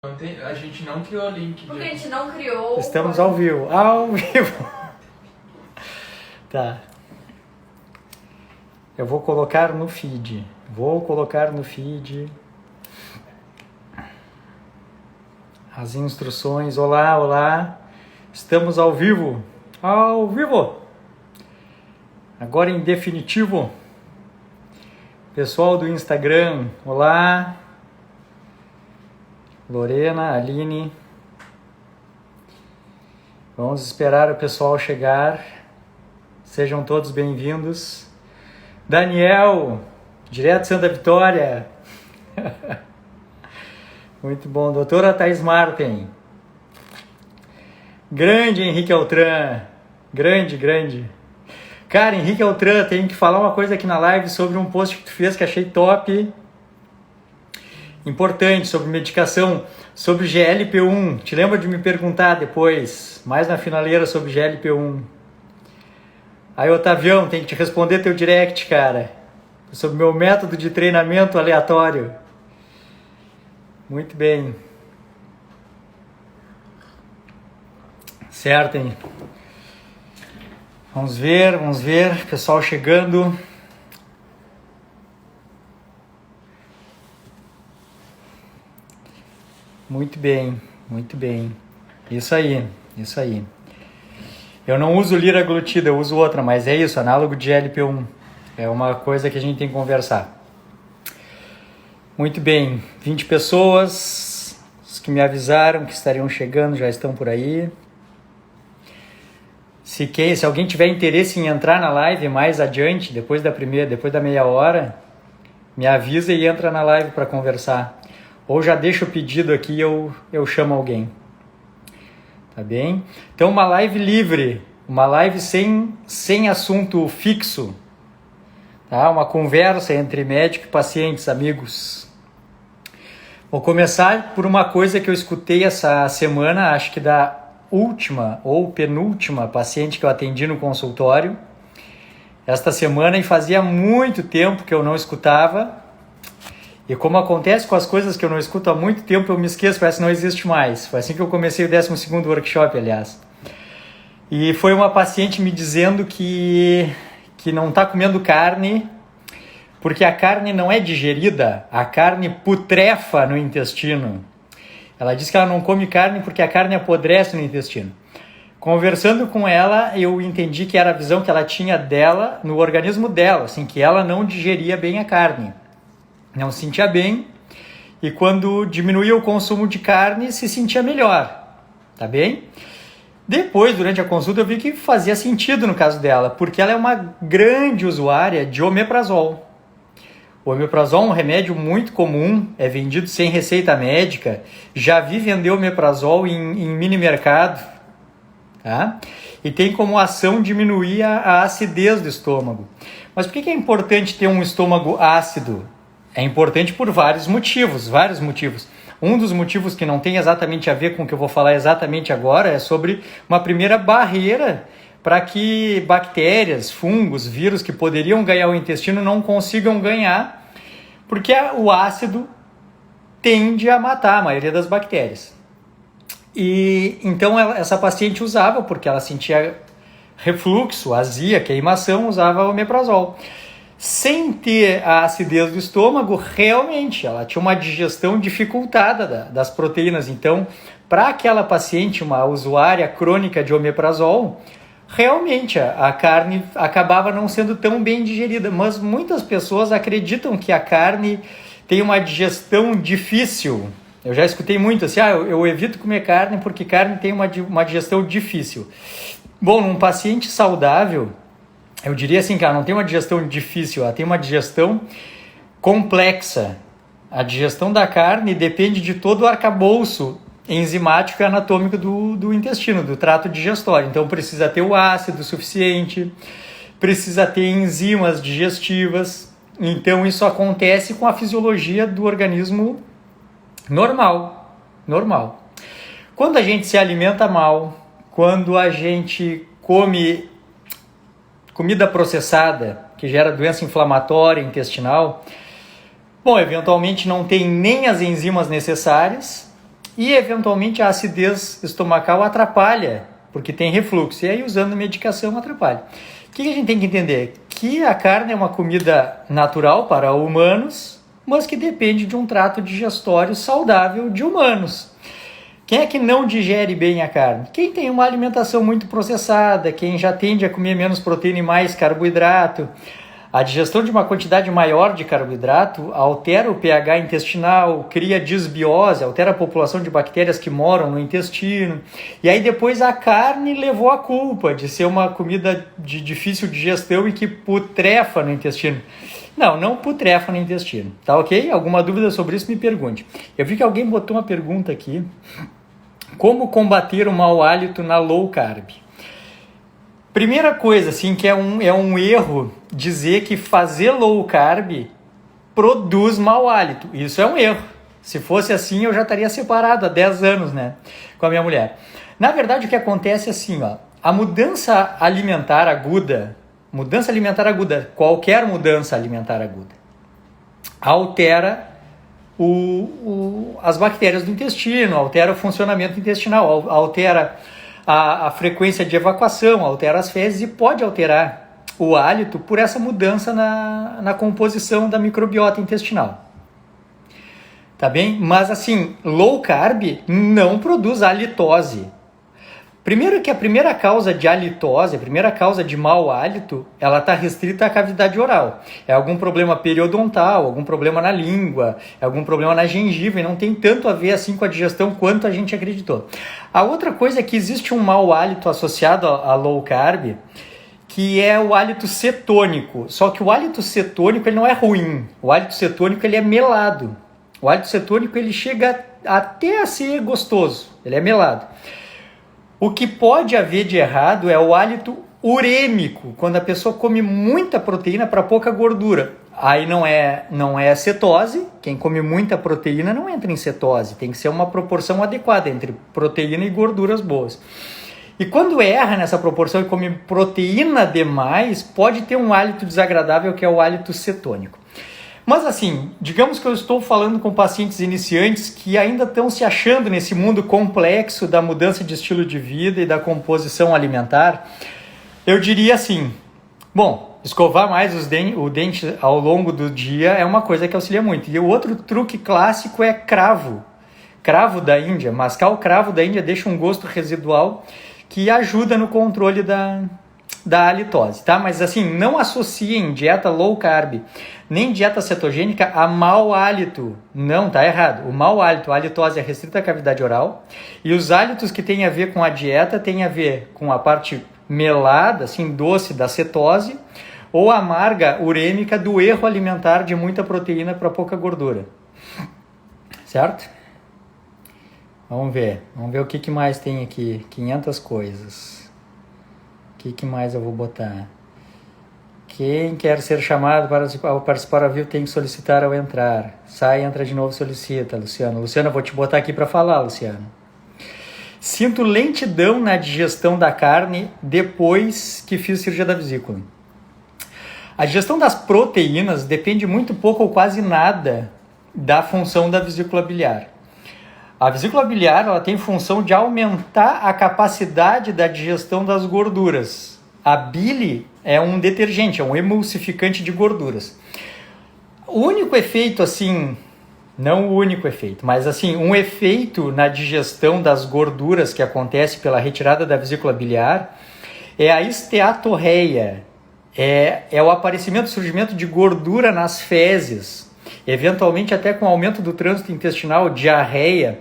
A gente não criou o link. Porque a gente não criou... Estamos ao vivo. Ao vivo. Tá. Eu vou colocar no feed. As instruções. Olá, olá. Estamos ao vivo. Ao vivo. Agora em definitivo. Pessoal do Instagram. Olá. Lorena, Aline. Vamos esperar o pessoal chegar. Sejam todos bem-vindos. Daniel, direto de Santa Vitória. Muito bom. Doutora Thais Martin. Grande Henrique Altran. Grande. Cara, Henrique Altran, tenho que falar uma coisa aqui na live sobre um post que tu fez que achei top. Importante, sobre medicação, sobre GLP-1. Te lembra de me perguntar depois, mais na finaleira, sobre GLP-1. Aí, Otavião, tem que te responder teu direct, cara. Sobre meu método de treinamento aleatório. Muito bem. Certo, hein? Vamos ver. Pessoal chegando. Muito bem. Isso aí. Eu não uso liraglutida, eu uso outra, mas é isso, análogo de GLP-1. É uma coisa que a gente tem que conversar. Muito bem, 20 pessoas, os que me avisaram que estariam chegando já estão por aí. Se alguém tiver interesse em entrar na live mais adiante, depois da meia hora, me avisa e entra na live para conversar. Ou já deixa o pedido aqui e eu chamo alguém. Tá bem? Então, uma live livre, uma live sem assunto fixo. Tá? Uma conversa entre médico e pacientes, amigos. Vou começar por uma coisa que eu escutei essa semana, acho que da última ou penúltima paciente que eu atendi no consultório. Esta semana, e fazia muito tempo que eu não escutava. E como acontece com as coisas que eu não escuto há muito tempo, eu me esqueço, parece que não existe mais. Foi assim que eu comecei o 12º workshop, aliás. E foi uma paciente me dizendo que não está comendo carne, porque a carne não é digerida, a carne putrefa no intestino. Ela disse que ela não come carne porque a carne apodrece no intestino. Conversando com ela, eu entendi que era a visão que ela tinha dela, no organismo dela, assim, que ela não digeria bem a carne. Não se sentia bem, e quando diminuía o consumo de carne, se sentia melhor, tá bem? Depois, durante a consulta, eu vi que fazia sentido no caso dela, porque ela é uma grande usuária de omeprazol. O omeprazol é um remédio muito comum, é vendido sem receita médica, já vi vender omeprazol em mini mercado, tá? E tem como ação diminuir a acidez do estômago. Mas por que é importante ter um estômago ácido? É importante por vários motivos. Um dos motivos que não tem exatamente a ver com o que eu vou falar exatamente agora é sobre uma primeira barreira para que bactérias, fungos, vírus que poderiam ganhar o intestino não consigam ganhar, porque o ácido tende a matar a maioria das bactérias. E então essa paciente usava, porque ela sentia refluxo, azia, queimação, usava omeprazol. Sem ter a acidez do estômago, realmente ela tinha uma digestão dificultada das proteínas. Então, para aquela paciente, uma usuária crônica de omeprazol, realmente a carne acabava não sendo tão bem digerida. Mas muitas pessoas acreditam que a carne tem uma digestão difícil. Eu já escutei muito assim, eu evito comer carne porque carne tem uma digestão difícil. Bom, num paciente saudável, eu diria assim que ela não tem uma digestão difícil, ela tem uma digestão complexa. A digestão da carne depende de todo o arcabouço enzimático e anatômico do intestino, do trato digestório. Então precisa ter o ácido suficiente, precisa ter enzimas digestivas. Então isso acontece com a fisiologia do organismo normal. Quando a gente se alimenta mal, quando a gente come comida processada, que gera doença inflamatória intestinal, bom, eventualmente não tem nem as enzimas necessárias e eventualmente a acidez estomacal atrapalha, porque tem refluxo, e aí usando medicação atrapalha. O que a gente tem que entender? Que a carne é uma comida natural para humanos, mas que depende de um trato digestório saudável de humanos. Quem é que não digere bem a carne? Quem tem uma alimentação muito processada, quem já tende a comer menos proteína e mais carboidrato. A digestão de uma quantidade maior de carboidrato altera o pH intestinal, cria disbiose, altera a população de bactérias que moram no intestino. E aí depois a carne levou a culpa de ser uma comida de difícil digestão e que putrefa no intestino. Não putrefa no intestino, tá ok? Alguma dúvida sobre isso, me pergunte. Eu vi que alguém botou uma pergunta aqui. Como combater o mau hálito na low carb? Primeira coisa, assim, que é um erro dizer que fazer low carb produz mau hálito. Isso é um erro. Se fosse assim, eu já estaria separado há 10 anos, né, com a minha mulher. Na verdade, o que acontece é assim, ó, a mudança alimentar aguda, qualquer mudança alimentar aguda, altera as bactérias do intestino, altera o funcionamento intestinal, altera a frequência de evacuação, altera as fezes e pode alterar o hálito por essa mudança na composição da microbiota intestinal. Tá bem? Mas assim, low carb não produz halitose. Primeiro que a primeira causa de halitose, a primeira causa de mau hálito, ela está restrita à cavidade oral. É algum problema periodontal, algum problema na língua, algum problema na gengiva e não tem tanto a ver assim com a digestão quanto a gente acreditou. A outra coisa é que existe um mau hálito associado a low carb, que é o hálito cetônico. Só que o hálito cetônico ele não é ruim. O hálito cetônico ele é melado. O hálito cetônico ele chega até a ser gostoso. Ele é melado. O que pode haver de errado é o hálito urêmico, quando a pessoa come muita proteína para pouca gordura. Aí não é cetose, quem come muita proteína não entra em cetose, tem que ser uma proporção adequada entre proteína e gorduras boas. E quando erra nessa proporção e come proteína demais, pode ter um hálito desagradável que é o hálito cetônico. Mas assim, digamos que eu estou falando com pacientes iniciantes que ainda estão se achando nesse mundo complexo da mudança de estilo de vida e da composição alimentar. Eu diria assim, bom, escovar mais o dente ao longo do dia é uma coisa que auxilia muito. E o outro truque clássico é cravo. Cravo da Índia, mascar o cravo da Índia deixa um gosto residual que ajuda no controle da halitose, tá? Mas assim, não associem dieta low carb nem dieta cetogênica a mau hálito. Não, tá errado. O mau hálito, a halitose é restrita à cavidade oral e os hálitos que têm a ver com a dieta têm a ver com a parte melada, assim, doce da cetose ou amarga urêmica do erro alimentar de muita proteína para pouca gordura. Certo? Vamos ver o que mais tem aqui. 500 coisas. O que mais eu vou botar? Quem quer ser chamado para participar ao vivo tem que solicitar ao entrar. Sai, entra de novo, solicita, Luciano. Luciano, eu vou te botar aqui para falar, Luciano. Sinto lentidão na digestão da carne depois que fiz cirurgia da vesícula. A digestão das proteínas depende muito pouco ou quase nada da função da vesícula biliar. A vesícula biliar ela tem função de aumentar a capacidade da digestão das gorduras. A bile é um detergente, é um emulsificante de gorduras. O único efeito, assim, não o único efeito, mas assim, um efeito na digestão das gorduras que acontece pela retirada da vesícula biliar é a esteatorreia, é o aparecimento, surgimento de gordura nas fezes, eventualmente até com aumento do trânsito intestinal, diarreia.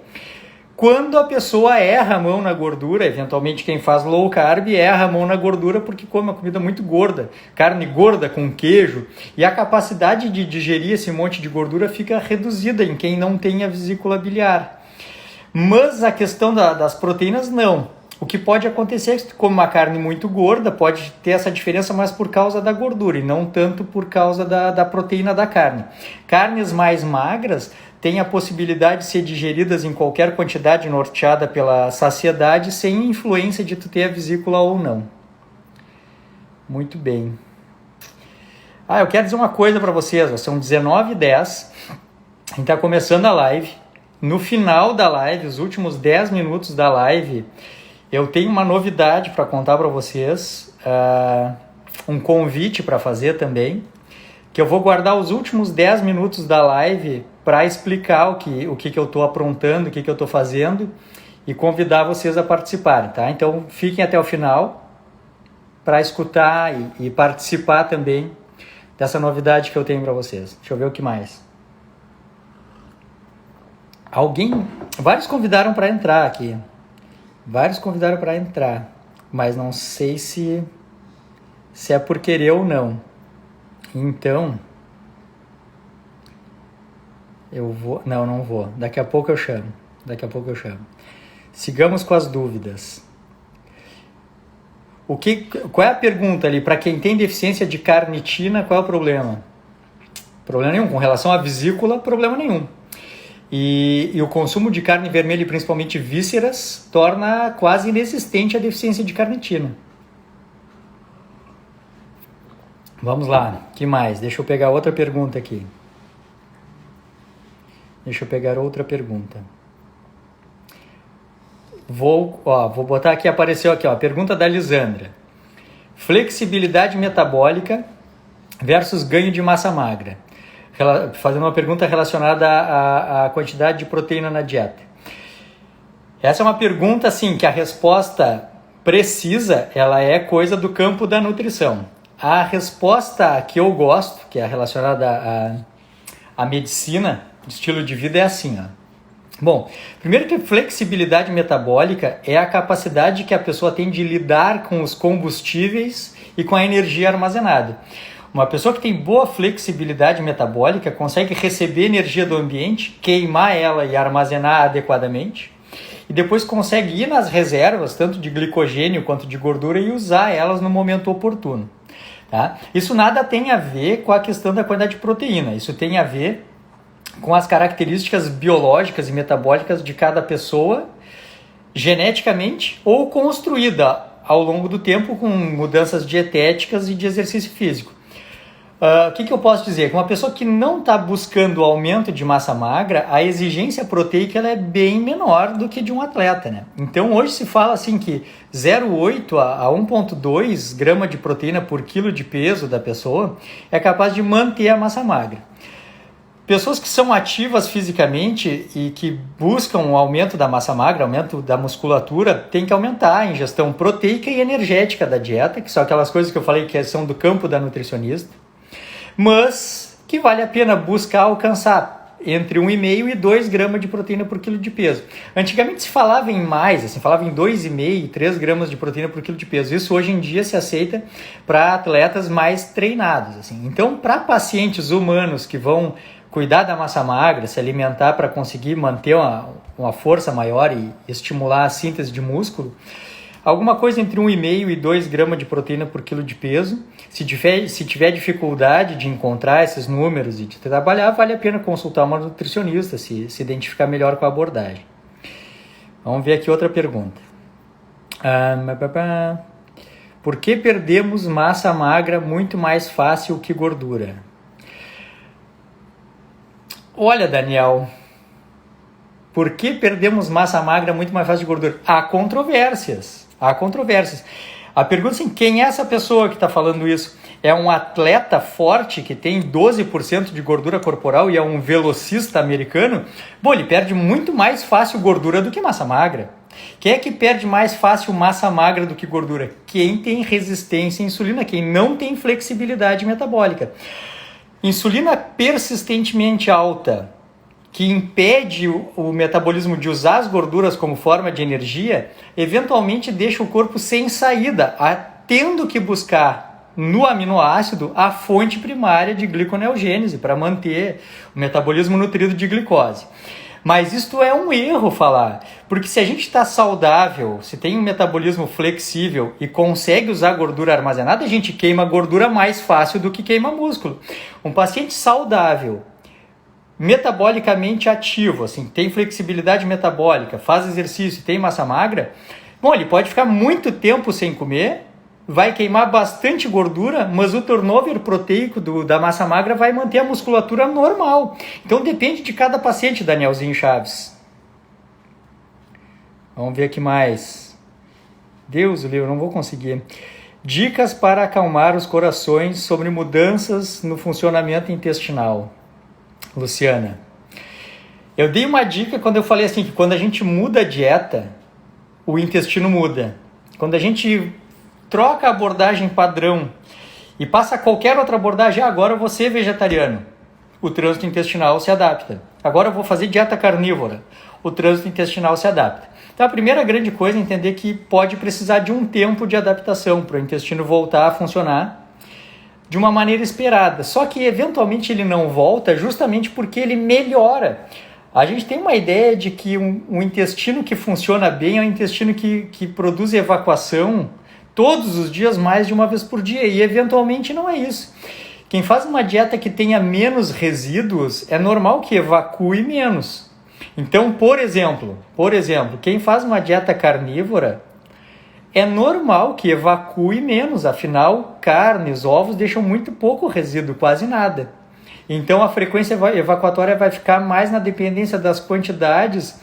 Quando a pessoa erra a mão na gordura, eventualmente quem faz low carb erra a mão na gordura porque come uma comida muito gorda, carne gorda com queijo, e a capacidade de digerir esse monte de gordura fica reduzida em quem não tem a vesícula biliar. Mas a questão das proteínas não. O que pode acontecer é que se tu come uma carne muito gorda, pode ter essa diferença mais por causa da gordura e não tanto por causa da proteína da carne. Carnes mais magras têm a possibilidade de ser digeridas em qualquer quantidade norteada pela saciedade sem influência de tu ter a vesícula ou não. Muito bem. Eu quero dizer uma coisa para vocês, são 19h10, a gente está começando a live no final da live, os últimos 10 minutos da live, eu tenho uma novidade para contar para vocês, um convite para fazer também, que eu vou guardar os últimos 10 minutos da live para explicar o que eu estou aprontando, o que eu estou fazendo e convidar vocês a participarem, tá? Então fiquem até o final para escutar e participar também dessa novidade que eu tenho para vocês. Deixa eu ver o que mais. Vários convidaram para entrar aqui. Mas não sei se é por querer ou não. Então, eu vou... Não vou. Daqui a pouco eu chamo. Sigamos com as dúvidas. Qual é a pergunta ali? Para quem tem deficiência de carnitina, qual é o problema? Problema nenhum. Com relação à vesícula, problema nenhum. E o consumo de carne vermelha, e principalmente vísceras, torna quase inexistente a deficiência de carnitina. Vamos lá, que mais? Deixa eu pegar outra pergunta aqui. Vou botar aqui, apareceu aqui, pergunta da Lisandra. Flexibilidade metabólica versus ganho de massa magra. Fazendo uma pergunta relacionada à quantidade de proteína na dieta. Essa é uma pergunta, assim, que a resposta precisa, ela é coisa do campo da nutrição. A resposta que eu gosto, que é relacionada à medicina, estilo de vida, é assim, Bom, primeiro que flexibilidade metabólica é a capacidade que a pessoa tem de lidar com os combustíveis e com a energia armazenada. Uma pessoa que tem boa flexibilidade metabólica consegue receber energia do ambiente, queimar ela e armazenar adequadamente, e depois consegue ir nas reservas, tanto de glicogênio quanto de gordura, e usar elas no momento oportuno. Tá? Isso nada tem a ver com a questão da quantidade de proteína, isso tem a ver com as características biológicas e metabólicas de cada pessoa, geneticamente ou construída ao longo do tempo com mudanças dietéticas e de exercício físico. O que eu posso dizer? Com uma pessoa que não está buscando aumento de massa magra, a exigência proteica ela é bem menor do que de um atleta, né? Então hoje se fala assim que 0,8 a 1,2 grama de proteína por quilo de peso da pessoa é capaz de manter a massa magra. Pessoas que são ativas fisicamente e que buscam o aumento da massa magra, aumento da musculatura, tem que aumentar a ingestão proteica e energética da dieta, que são aquelas coisas que eu falei que são do campo da nutricionista, mas que vale a pena buscar alcançar entre 1,5 e 2 gramas de proteína por quilo de peso. Antigamente se falava em mais, assim, falava em 2,5 e 3 gramas de proteína por quilo de peso. Isso hoje em dia se aceita para atletas mais treinados. Assim. Então, para pacientes humanos que vão cuidar da massa magra, se alimentar para conseguir manter uma força maior e estimular a síntese de músculo, alguma coisa entre 1,5 e 2 gramas de proteína por quilo de peso. Se tiver dificuldade de encontrar esses números e de trabalhar, vale a pena consultar uma nutricionista, se identificar melhor com a abordagem. Vamos ver aqui outra pergunta. Por que perdemos massa magra muito mais fácil que gordura? Olha, Daniel, por que perdemos massa magra muito mais fácil de gordura? Há controvérsias. A pergunta é assim, quem é essa pessoa que está falando isso? É um atleta forte que tem 12% de gordura corporal e é um velocista americano? Bom, ele perde muito mais fácil gordura do que massa magra. Quem é que perde mais fácil massa magra do que gordura? Quem tem resistência à insulina, quem não tem flexibilidade metabólica. Insulina persistentemente alta, que impede o metabolismo de usar as gorduras como forma de energia, eventualmente deixa o corpo sem saída, tendo que buscar no aminoácido a fonte primária de gliconeogênese para manter o metabolismo nutrido de glicose. Mas isto é um erro falar, porque se a gente está saudável, se tem um metabolismo flexível e consegue usar gordura armazenada, a gente queima gordura mais fácil do que queima músculo. Um paciente saudável, metabolicamente ativo, assim, tem flexibilidade metabólica, faz exercício, tem massa magra, bom, ele pode ficar muito tempo sem comer vai queimar bastante gordura, mas o turnover proteico da massa magra vai manter a musculatura normal. Então depende de cada paciente, Danielzinho Chaves. Vamos ver aqui mais. Deus, eu não vou conseguir. Dicas para acalmar os corações sobre mudanças no funcionamento intestinal. Luciana. Eu dei uma dica quando eu falei assim, que quando a gente muda a dieta, o intestino muda. Quando a gente troca a abordagem padrão e passa qualquer outra abordagem, agora eu vou ser vegetariano, o trânsito intestinal se adapta. Agora eu vou fazer dieta carnívora, o trânsito intestinal se adapta. Então a primeira grande coisa é entender que pode precisar de um tempo de adaptação para o intestino voltar a funcionar de uma maneira esperada. Só que eventualmente ele não volta justamente porque ele melhora. A gente tem uma ideia de que um intestino que funciona bem é um intestino que produz evacuação todos os dias, mais de uma vez por dia, e eventualmente não é isso. Quem faz uma dieta que tenha menos resíduos, é normal que evacue menos. Então, por exemplo, quem faz uma dieta carnívora, é normal que evacue menos, afinal, carnes, ovos deixam muito pouco resíduo, quase nada. Então, a frequência evacuatória vai ficar mais na dependência das quantidades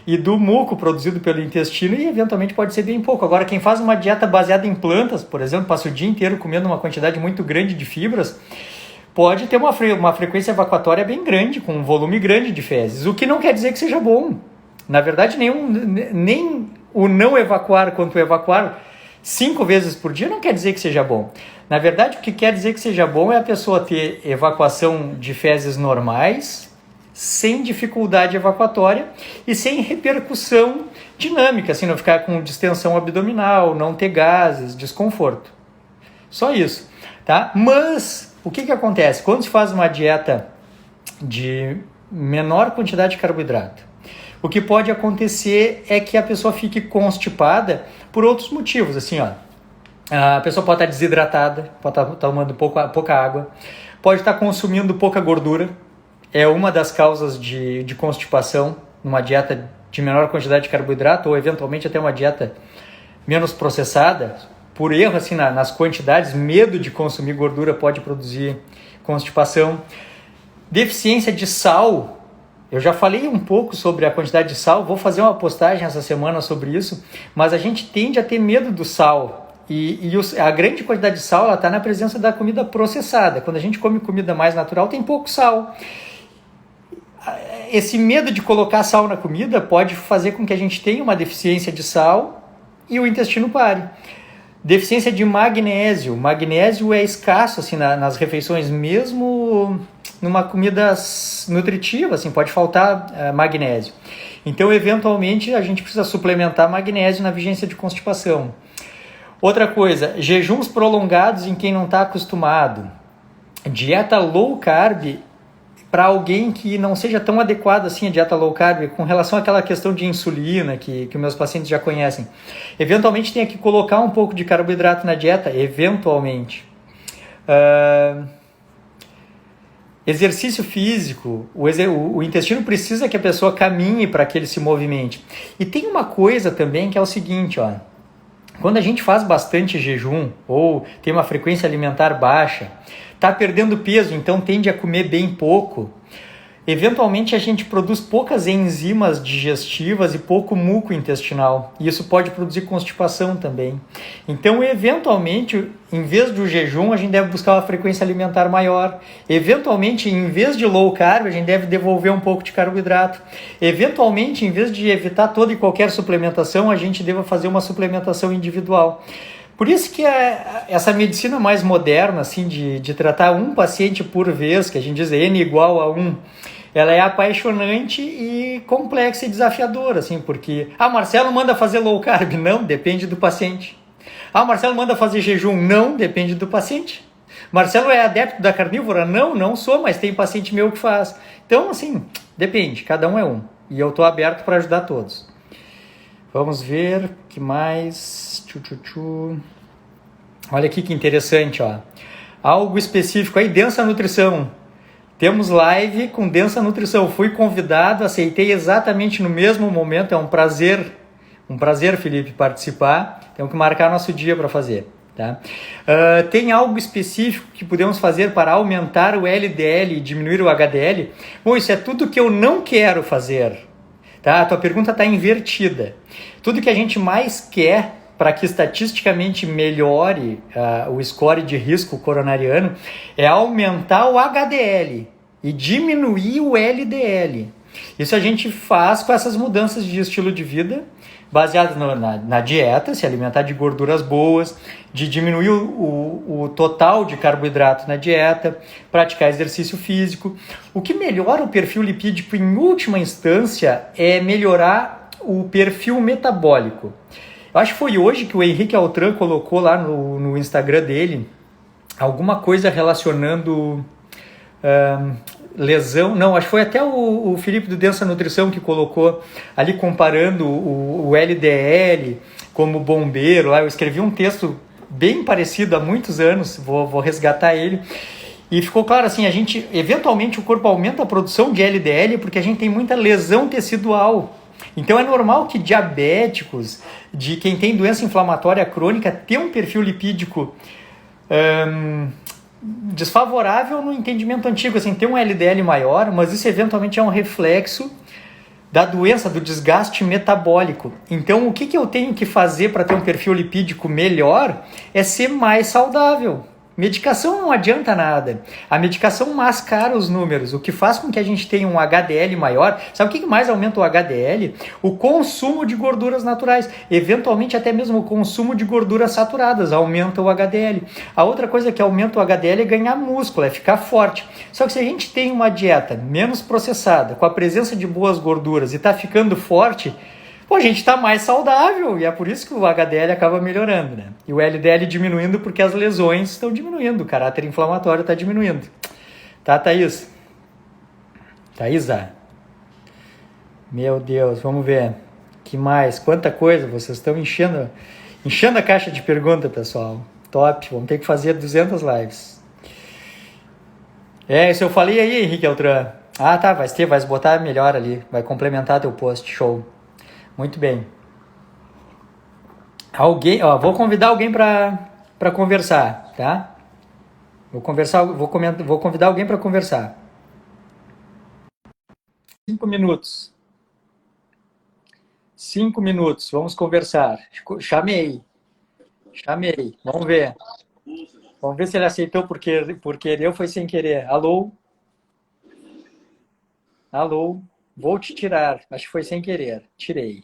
e do muco produzido pelo intestino, e eventualmente pode ser bem pouco. Agora, quem faz uma dieta baseada em plantas, por exemplo, passa o dia inteiro comendo uma quantidade muito grande de fibras, pode ter uma frequência evacuatória bem grande, com um volume grande de fezes, o que não quer dizer que seja bom. Na verdade, nem o não evacuar quanto o evacuar 5 vezes por dia não quer dizer que seja bom. Na verdade, o que quer dizer que seja bom é a pessoa ter evacuação de fezes normais, sem dificuldade evacuatória e sem repercussão dinâmica, assim, não ficar com distensão abdominal, não ter gases, desconforto. Só isso, tá? Mas o que acontece? Quando se faz uma dieta de menor quantidade de carboidrato, o que pode acontecer é que a pessoa fique constipada por outros motivos, assim, ó. A pessoa pode estar desidratada, pode estar tomando pouca água, pode estar consumindo pouca gordura, é uma das causas de constipação, numa dieta de menor quantidade de carboidrato, ou eventualmente até uma dieta menos processada, por erro assim, nas quantidades, medo de consumir gordura pode produzir constipação. Deficiência de sal, eu já falei um pouco sobre a quantidade de sal, vou fazer uma postagem essa semana sobre isso, mas a gente tende a ter medo do sal. A grande quantidade de sal está na presença da comida processada. Quando a gente come comida mais natural, tem pouco sal. Esse medo de colocar sal na comida pode fazer com que a gente tenha uma deficiência de sal e o intestino pare. Deficiência de magnésio. Magnésio é escasso assim, nas refeições, mesmo numa comida nutritiva, assim, pode faltar magnésio. Então, eventualmente, a gente precisa suplementar magnésio na vigência de constipação. Outra coisa, jejuns prolongados em quem não está acostumado. Dieta low carb para alguém que não seja tão adequado assim a dieta low carb, com relação àquela questão de insulina que meus pacientes já conhecem. Eventualmente tem que colocar um pouco de carboidrato na dieta, eventualmente. Exercício físico, o intestino precisa que a pessoa caminhe para que ele se movimente. E tem uma coisa também que é o seguinte, ó. Quando a gente faz bastante jejum ou tem uma frequência alimentar baixa, está perdendo peso, então tende a comer bem pouco, eventualmente a gente produz poucas enzimas digestivas e pouco muco intestinal. E isso pode produzir constipação também. Então, eventualmente, em vez do jejum, a gente deve buscar uma frequência alimentar maior. Eventualmente, em vez de low carb, a gente deve devolver um pouco de carboidrato. Eventualmente, em vez de evitar toda e qualquer suplementação, a gente deva fazer uma suplementação individual. Por isso que essa medicina mais moderna, assim, de tratar um paciente por vez, que a gente diz N igual a 1, ela é apaixonante e complexa e desafiadora, assim, porque... Marcelo manda fazer low carb? Não, depende do paciente. Marcelo manda fazer jejum? Não, depende do paciente. Marcelo é adepto da carnívora? Não sou, mas tem paciente meu que faz. Então, assim, depende, cada um é um. E eu estou aberto para ajudar todos. Vamos ver o que mais... Olha aqui que interessante, ó. Algo específico aí, densa nutrição. Temos live com densa nutrição. Fui convidado, aceitei exatamente no mesmo momento. É um prazer, Felipe, participar. Temos que marcar nosso dia para fazer. Tá? Tem algo específico que podemos fazer para aumentar o LDL e diminuir o HDL? Bom, isso é tudo que eu não quero fazer. Tá? A tua pergunta está invertida. Tudo que a gente mais quer para que estatisticamente melhore o score de risco coronariano é aumentar o HDL e diminuir o LDL. Isso a gente faz com essas mudanças de estilo de vida, baseadas na dieta, se alimentar de gorduras boas, de diminuir o total de carboidrato na dieta, praticar exercício físico. O que melhora o perfil lipídico em última instância é melhorar o perfil metabólico. Eu acho que foi hoje que o Henrique Altran colocou lá no Instagram dele alguma coisa relacionando lesão. Não, acho que foi até o Felipe do Densa Nutrição que colocou ali comparando o LDL como bombeiro. Lá eu escrevi um texto bem parecido há muitos anos, vou resgatar ele. E ficou claro assim, eventualmente o corpo aumenta a produção de LDL porque a gente tem muita lesão tecidual. Então é normal que diabéticos, de quem tem doença inflamatória crônica, tenha um perfil lipídico desfavorável no entendimento antigo, assim, ter um LDL maior, mas isso eventualmente é um reflexo da doença, do desgaste metabólico. Então o que eu tenho que fazer para ter um perfil lipídico melhor é ser mais saudável. Medicação não adianta nada. A medicação mascara os números, o que faz com que a gente tenha um HDL maior. Sabe o que mais aumenta o HDL? O consumo de gorduras naturais. Eventualmente até mesmo o consumo de gorduras saturadas aumenta o HDL. A outra coisa que aumenta o HDL é ganhar músculo, é ficar forte. Só que se a gente tem uma dieta menos processada, com a presença de boas gorduras e está ficando forte, a gente está mais saudável e é por isso que o HDL acaba melhorando, né? E o LDL diminuindo porque as lesões estão diminuindo, o caráter inflamatório está diminuindo. Tá, Thaís? Thaísa? Meu Deus, vamos ver. Que mais? Quanta coisa, vocês estão enchendo a caixa de pergunta, pessoal. Top, vamos ter que fazer 200 lives. Isso eu falei aí, Henrique Altran. Ah, tá, vai botar melhor ali, vai complementar teu post, show. Muito bem. Vou convidar alguém para conversar, tá? Vou convidar alguém para conversar. 5 minutos. 5 minutos, vamos conversar. Chamei. Vamos ver. Vamos ver se ele aceitou por querer ou foi sem querer. Alô? Alô? Vou te tirar. Acho que foi sem querer. Tirei.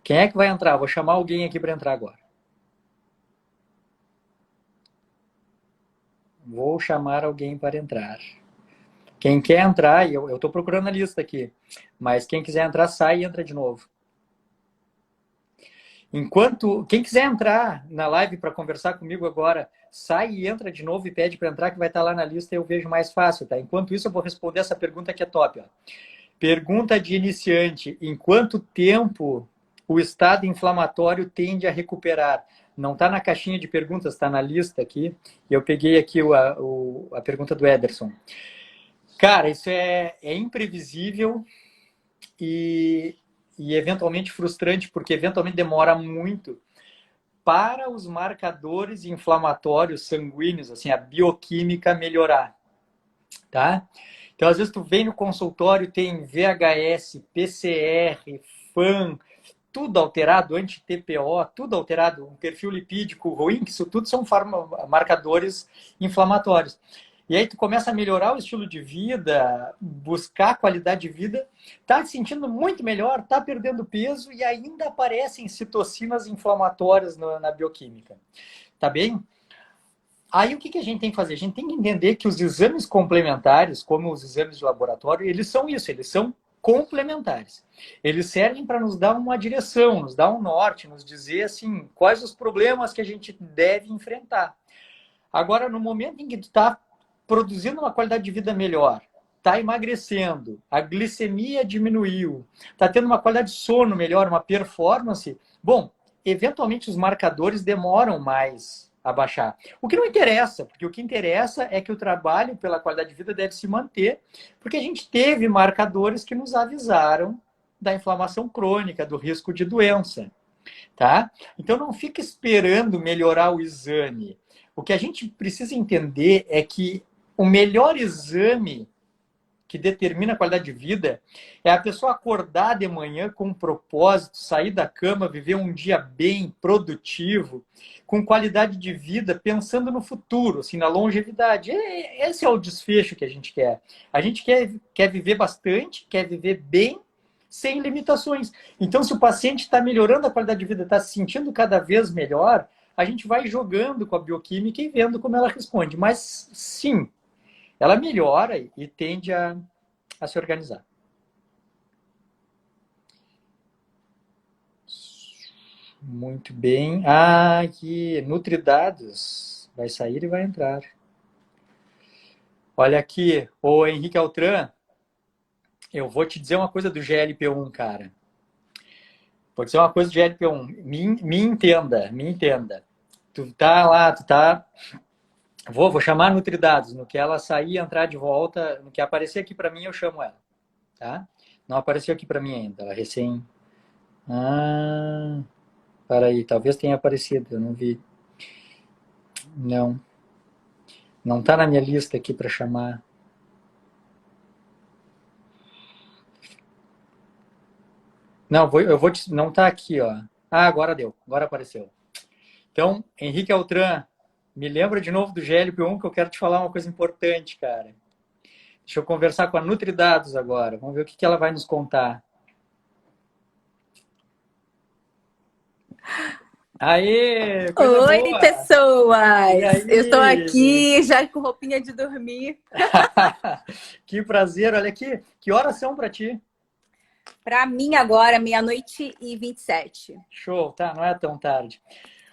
Quem é que vai entrar? Vou chamar alguém aqui para entrar agora. Vou chamar alguém para entrar. Quem quer entrar, eu estou procurando a lista aqui, mas quem quiser entrar, sai e entra de novo. Quem quiser entrar na live para conversar comigo agora, sai e entra de novo e pede para entrar, que vai estar lá na lista e eu vejo mais fácil, tá? Enquanto isso, eu vou responder essa pergunta que é top, ó. Pergunta de iniciante: em quanto tempo o estado inflamatório tende a recuperar? Não está na caixinha de perguntas, está na lista aqui. E eu peguei aqui a pergunta do Ederson. Cara, isso é imprevisível e eventualmente frustrante, porque eventualmente demora muito para os marcadores inflamatórios sanguíneos, assim, a bioquímica melhorar, tá? Então, às vezes tu vem no consultório, tem VHS, PCR, FAM, tudo alterado, anti-TPO, tudo alterado, um perfil lipídico ruim, que isso tudo são marcadores inflamatórios. E aí tu começa a melhorar o estilo de vida, buscar qualidade de vida, tá te sentindo muito melhor, tá perdendo peso e ainda aparecem citocinas inflamatórias na bioquímica. Tá bem? Aí o que a gente tem que fazer? A gente tem que entender que os exames complementares, como os exames de laboratório, eles são isso, eles são complementares. Eles servem para nos dar uma direção, nos dar um norte, nos dizer assim, quais os problemas que a gente deve enfrentar. Agora, no momento em que tu está produzindo uma qualidade de vida melhor, está emagrecendo, a glicemia diminuiu, está tendo uma qualidade de sono melhor, uma performance, bom, eventualmente os marcadores demoram mais a baixar. O que não interessa, porque o que interessa é que o trabalho pela qualidade de vida deve se manter, porque a gente teve marcadores que nos avisaram da inflamação crônica, do risco de doença. tá? Então não fica esperando melhorar o exame. O que a gente precisa entender é que o melhor exame que determina a qualidade de vida é a pessoa acordar de manhã com um propósito, sair da cama, viver um dia bem, produtivo, com qualidade de vida, pensando no futuro, assim, na longevidade. Esse é o desfecho que a gente quer. A gente quer viver bastante, quer viver bem, sem limitações. Então, se o paciente está melhorando a qualidade de vida, está se sentindo cada vez melhor, a gente vai jogando com a bioquímica e vendo como ela responde. Mas, sim, ela melhora e tende a se organizar. Muito bem. Ah, aqui, Nutridados. Vai sair e vai entrar. Olha aqui, o Henrique Altran, eu vou te dizer uma coisa do GLP-1, cara. Vou dizer uma coisa do GLP-1. Me entenda, me entenda. Tu tá lá, tu tá. Vou chamar a Nutridados. No que ela sair e entrar de volta, no que aparecer aqui para mim, eu chamo ela. Tá? Não apareceu aqui para mim ainda. Ela recém. Ah, peraí, talvez tenha aparecido, eu não vi. Não. Não tá na minha lista aqui para chamar. Não, eu vou te. Não tá aqui, ó. Ah, agora deu. Agora apareceu. Então, Henrique Altran, me lembra de novo do GLP-1 que eu quero te falar uma coisa importante, cara. Deixa eu conversar com a Nutridados agora. Vamos ver o que ela vai nos contar. Aê, coisa Oi, boa! E pessoas! Eu estou aí? aqui já com roupinha de dormir. Que prazer, olha aqui. Que horas são para ti? Para mim agora, 00:27. Show, tá? Não é tão tarde.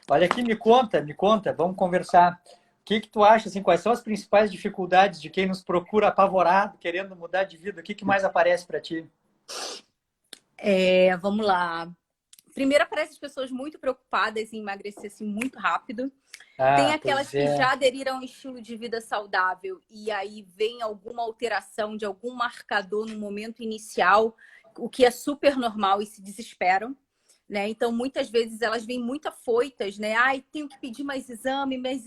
Olha aqui, me conta, vamos conversar. O que tu acha, assim, quais são as principais dificuldades de quem nos procura apavorado, querendo mudar de vida? O que mais aparece para ti? Vamos lá. Primeiro aparecem as pessoas muito preocupadas em emagrecer assim, muito rápido. Tem Ah, aquelas pois que é. já aderiram a um estilo de vida saudável e aí vem alguma alteração de algum marcador no momento inicial, o que é super normal e se desesperam. Né? Então, muitas vezes elas vêm muito afoitas, né? Ai, tenho que pedir mais exame mês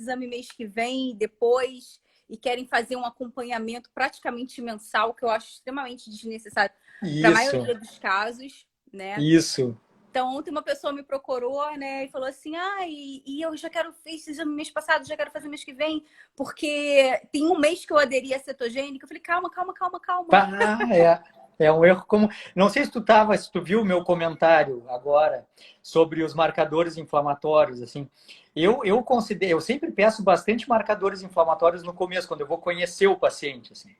que vem, depois, e querem fazer um acompanhamento praticamente mensal, que eu acho extremamente desnecessário para a Isso, maioria dos casos, né? isso. Então, ontem uma pessoa me procurou, né, e falou assim: e eu já quero, fiz exame mês passado, já quero fazer mês que vem, porque tem um mês que eu aderi à cetogênica. Eu falei: calma, calma, calma, calma. É um erro comum. Não sei se tu viu o meu comentário agora sobre os marcadores inflamatórios, assim. Eu sempre peço bastante marcadores inflamatórios no começo, quando eu vou conhecer o paciente, assim.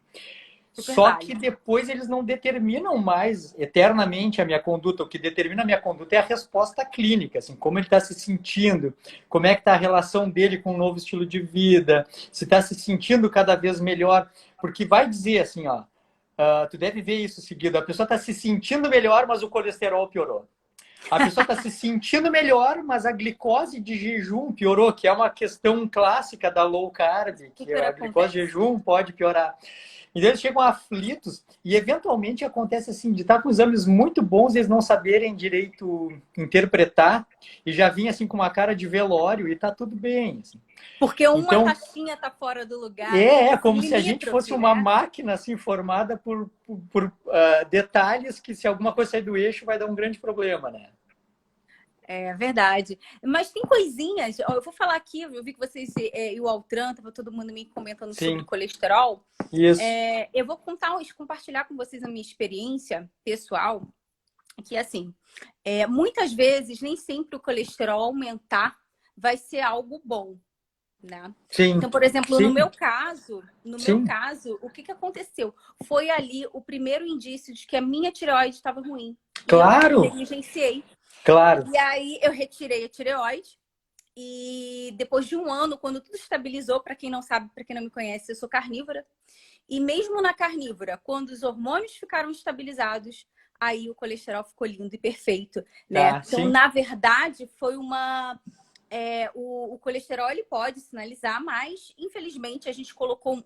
Super Só que válido. depois eles não determinam mais eternamente a minha conduta. O que determina a minha conduta é a resposta clínica, assim, como ele está se sentindo, como é que está a relação dele com o novo estilo de vida, se está se sentindo cada vez melhor, porque vai dizer assim, ó, tu deve ver isso seguido, a pessoa está se sentindo melhor, mas o colesterol piorou. A pessoa está se sentindo melhor, mas a glicose de jejum piorou, que é uma questão clássica da low carb, que Super a glicose de acontece. jejum pode piorar. Então eles chegam aflitos e eventualmente acontece assim, de estar com exames muito bons e eles não saberem direito interpretar e já vir assim com uma cara de velório e tá tudo bem. Assim. Porque uma Então, taxinha tá fora do lugar, né? é Assim, como se a gente fosse limítrofe, uma né? máquina assim formada por detalhes que se alguma coisa sair do eixo vai dar um grande problema, né? É verdade. Mas tem coisinhas, ó, eu vou falar aqui, eu vi que vocês e o Altran, tava todo mundo me comentando sobre Sim, colesterol. isso. Eu vou compartilhar com vocês a minha experiência pessoal, que assim, muitas vezes nem sempre o colesterol aumentar vai ser algo bom, né? Sim, Então, por exemplo, no sim, meu caso, sim. o que aconteceu? Foi ali o primeiro indício de que a minha tireoide estava ruim e eu Claro, negligenciei. claro. E aí eu retirei a tireoide e depois de um ano, quando tudo estabilizou, para quem não sabe, para quem não me conhece, eu sou carnívora. E mesmo na carnívora, quando os hormônios ficaram estabilizados, aí o colesterol ficou lindo e perfeito, né? Tá, Então, sim. na verdade, foi o colesterol ele pode sinalizar, mas infelizmente a gente colocou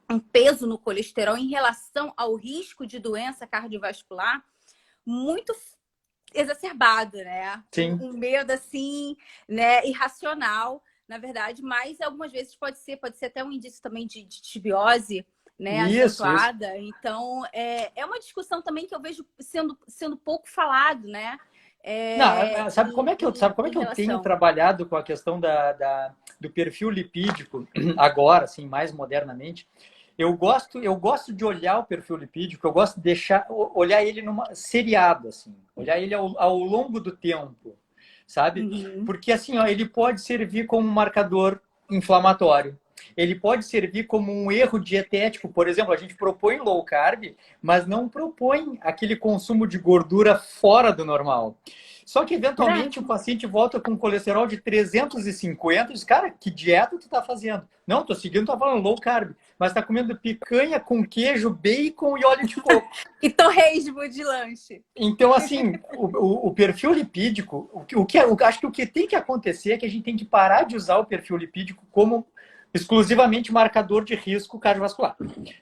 um peso no colesterol em relação ao risco de doença cardiovascular muito exacerbado, né? Sim. Um medo assim, né, irracional, na verdade, mas algumas vezes pode ser até um indício também de desbiose, né, Isso. acentuada. Então, é uma discussão também que eu vejo sendo pouco falado, né? Não, sabe como é Em que eu tenho relação. trabalhado com a questão do perfil lipídico agora, assim, mais modernamente? Eu gosto de olhar o perfil lipídico, eu gosto de olhar ele numa seriado, assim, olhar ele ao longo do tempo, sabe? Uhum. Porque assim, ó, ele pode servir como um marcador inflamatório. Ele pode servir como um erro dietético. Por exemplo, a gente propõe low carb, mas não propõe aquele consumo de gordura fora do normal. Só que, eventualmente, Verdade. o paciente volta com colesterol de 350 e diz, cara, que dieta tu tá fazendo? Não, tô seguindo, tô falando low carb, mas tá comendo picanha com queijo, bacon e óleo de coco. E torresmo de lanche. Então, assim, o perfil lipídico, acho que o que tem que acontecer é que a gente tem que parar de usar o perfil lipídico como exclusivamente marcador de risco cardiovascular.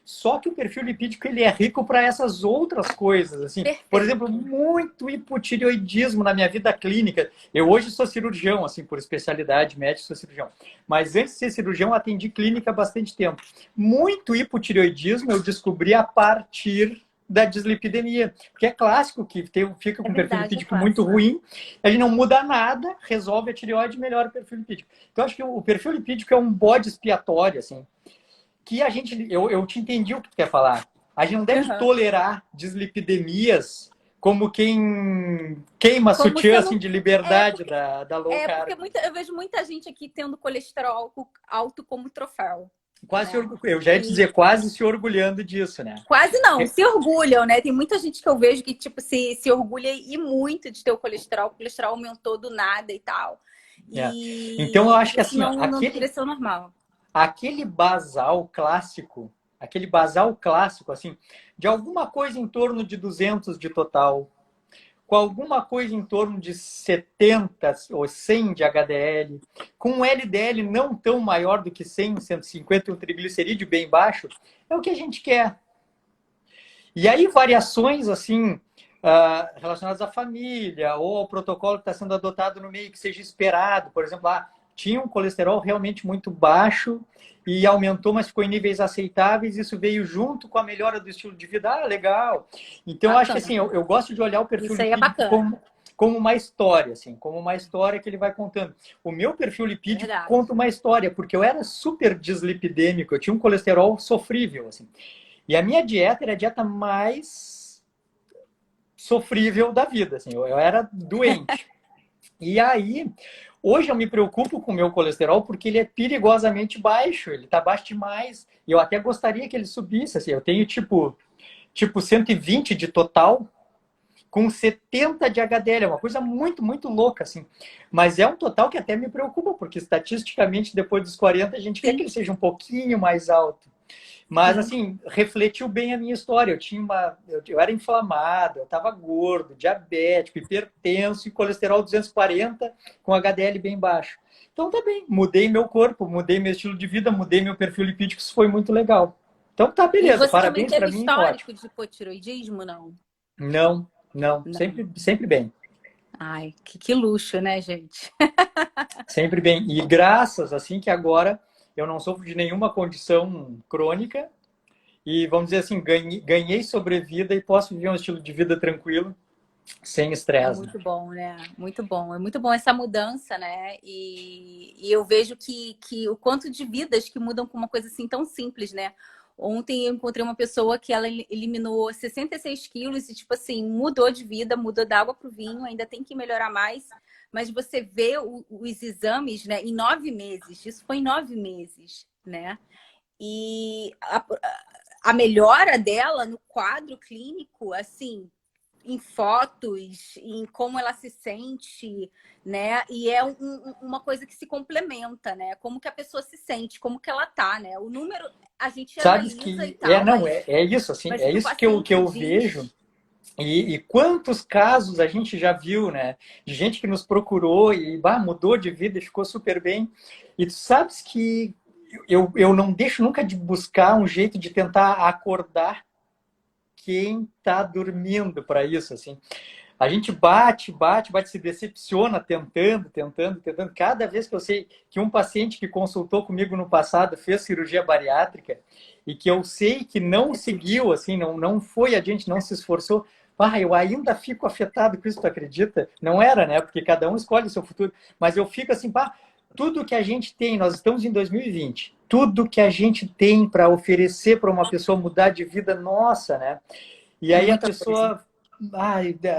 Só que o perfil lipídico ele é rico para essas outras coisas, assim. Perfeito. Por exemplo, muito hipotireoidismo na minha vida clínica. Eu hoje sou cirurgião, assim, por especialidade médica, sou cirurgião. Mas antes de ser cirurgião, atendi clínica há bastante tempo. Muito hipotireoidismo eu descobri a partir da dislipidemia, porque é clássico que fica com um perfil lipídico muito ruim, a gente não muda nada, resolve a tireoide e melhora o perfil lipídico. Então, acho que o perfil lipídico é um bode expiatório, assim, que a gente, eu te entendi o que tu quer falar. A gente não deve tolerar dislipidemias como quem queima Como sutiã, sendo- assim, de liberdade da low carb. porque eu vejo muita gente aqui tendo colesterol alto como troféu. Quase Né? eu já ia dizer, quase se orgulhando disso, né? Quase não, se orgulham, né? Tem muita gente que eu vejo que, tipo, se orgulha e muito de ter o colesterol aumentou do nada e tal. É. Então, eu acho que Isso assim, ó, não deveria ser o normal. aquele basal clássico, assim, de alguma coisa em torno de 200 de total, com alguma coisa em torno de 70 ou 100 de HDL, com um LDL não tão maior do que 100, 150, um triglicerídeo bem baixo, é o que a gente quer. E aí variações, assim, relacionadas à família ou ao protocolo que está sendo adotado no meio que seja esperado. Por exemplo, tinha um colesterol realmente muito baixo e aumentou, mas ficou em níveis aceitáveis. Isso veio junto com a melhora do estilo de vida. Ah, legal. Então, eu acho que assim, eu gosto de olhar o perfil Isso aí é lipídico bacana. como uma história, assim, como uma história que ele vai contando. O meu perfil lipídico Verdade. conta uma história, porque eu era super dislipidêmico, eu tinha um colesterol sofrível, assim. E a minha dieta era a dieta mais sofrível da vida, assim, eu era doente. E aí, hoje eu me preocupo com o meu colesterol porque ele é perigosamente baixo, ele está baixo demais. E eu até gostaria que ele subisse, assim, eu tenho tipo 120 de total, com 70 de HDL, é uma coisa muito, muito louca, assim. Mas é um total que até me preocupa, porque estatisticamente, depois dos 40, a gente quer que ele seja um pouquinho mais alto. Mas, assim, refletiu bem a minha história. Eu era inflamado, eu estava gordo, diabético, hipertenso e colesterol 240 com HDL bem baixo. Então, tá bem. Mudei meu corpo, mudei meu estilo de vida, mudei meu perfil lipídico. Isso foi muito legal. Então, tá, E beleza. você também Parabéns teve para mim, ótimo. histórico de hipotiroidismo, não? Não, não. Não. Sempre bem. Ai, que luxo, né, gente? Sempre bem. E graças, assim, que agora eu não sofro de nenhuma condição crônica. E vamos dizer assim, ganhei sobrevida e posso viver um estilo de vida tranquilo, sem É estresse. muito bom, né? Muito bom. É muito bom essa mudança, né? E eu vejo que o quanto de vidas que mudam com uma coisa assim tão simples, né? Ontem eu encontrei uma pessoa que ela eliminou 66 quilos e, tipo assim, mudou de vida, mudou da água para o vinho, ainda tem que melhorar mais. Mas você vê os exames, né, em 9 meses. Isso foi em 9 meses, né? E a melhora dela no quadro clínico, assim, em fotos, em como ela se sente, né? E é uma coisa que se complementa, né? Como que a pessoa se sente, como que ela tá, né? O número a gente Sabe analisa e que tal, é isso, assim, mas é que o isso que eu paciente diz... vejo. E quantos casos a gente já viu, né? De gente que nos procurou e mudou de vida e ficou super bem. E tu sabes que eu não deixo nunca de buscar um jeito de tentar acordar quem está dormindo para isso, assim. A gente bate, se decepciona tentando. Cada vez que eu sei que um paciente que consultou comigo no passado fez cirurgia bariátrica e que eu sei que não seguiu, assim, não foi adiante, não se esforçou, eu ainda fico afetado com isso, tu acredita? Não era, né? Porque cada um escolhe o seu futuro. Mas eu fico assim, tudo que a gente tem, nós estamos em 2020, tudo que a gente tem para oferecer para uma pessoa mudar de vida, nossa, né? E aí a pessoa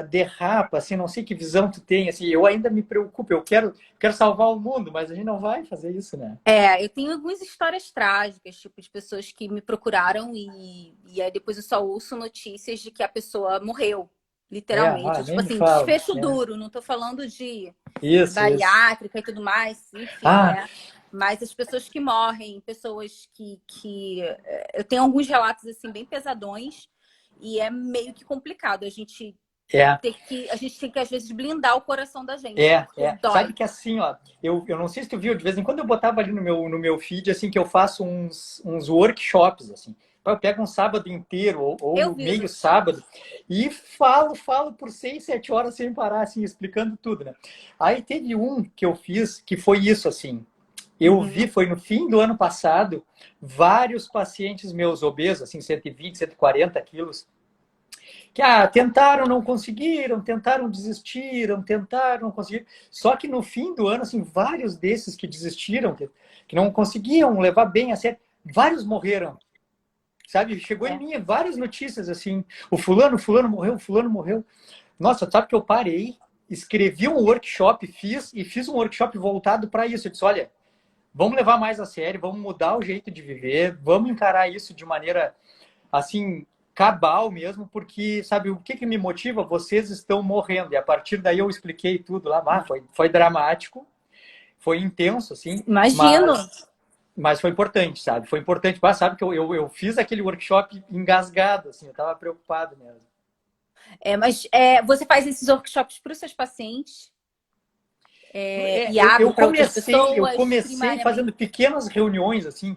derrapa, assim, não sei que visão tu tem, assim, eu ainda me preocupo, eu quero salvar o mundo, mas a gente não vai fazer isso, né? Eu tenho algumas histórias trágicas, tipo, de pessoas que me procuraram e aí depois eu só ouço notícias de que a pessoa morreu, literalmente. Tipo assim, desfecho duro, não tô falando de bariátrica e tudo mais, enfim, né? Mas as pessoas que morrem, pessoas que... Eu tenho alguns relatos, assim, bem pesadões e é meio que complicado. A gente tem que, às vezes, blindar o coração da gente. Dói. Sabe que assim, ó, eu não sei se tu viu, de vez em quando eu botava ali no meu feed, assim, que eu faço uns workshops, assim. Eu pego um sábado inteiro ou meio sábado e falo por 6, 7 horas sem parar, assim, explicando tudo, né? Aí teve um que eu fiz que foi isso, assim. Eu vi, foi no fim do ano passado, vários pacientes meus obesos, assim, 120, 140 quilos, que tentaram, não conseguiram, tentaram, desistiram, tentaram, não conseguiram. Só que no fim do ano, assim, vários desses que desistiram, que não conseguiam levar bem a sério, vários morreram. Sabe? Chegou em mim várias notícias, assim, o fulano morreu. Nossa, sabe que eu parei, escrevi um workshop, fiz um workshop voltado para isso. Eu disse, olha, vamos levar mais a sério, vamos mudar o jeito de viver, vamos encarar isso de maneira, assim, cabal mesmo, porque, sabe, o que me motiva? Vocês estão morrendo. E a partir daí eu expliquei tudo lá. Foi dramático, foi intenso, assim. Imagino! Mas foi importante, sabe? Foi importante. Sabe que eu fiz aquele workshop engasgado, assim, eu estava preocupado mesmo. Mas você faz esses workshops para os seus pacientes? Eu comecei fazendo pequenas reuniões, assim,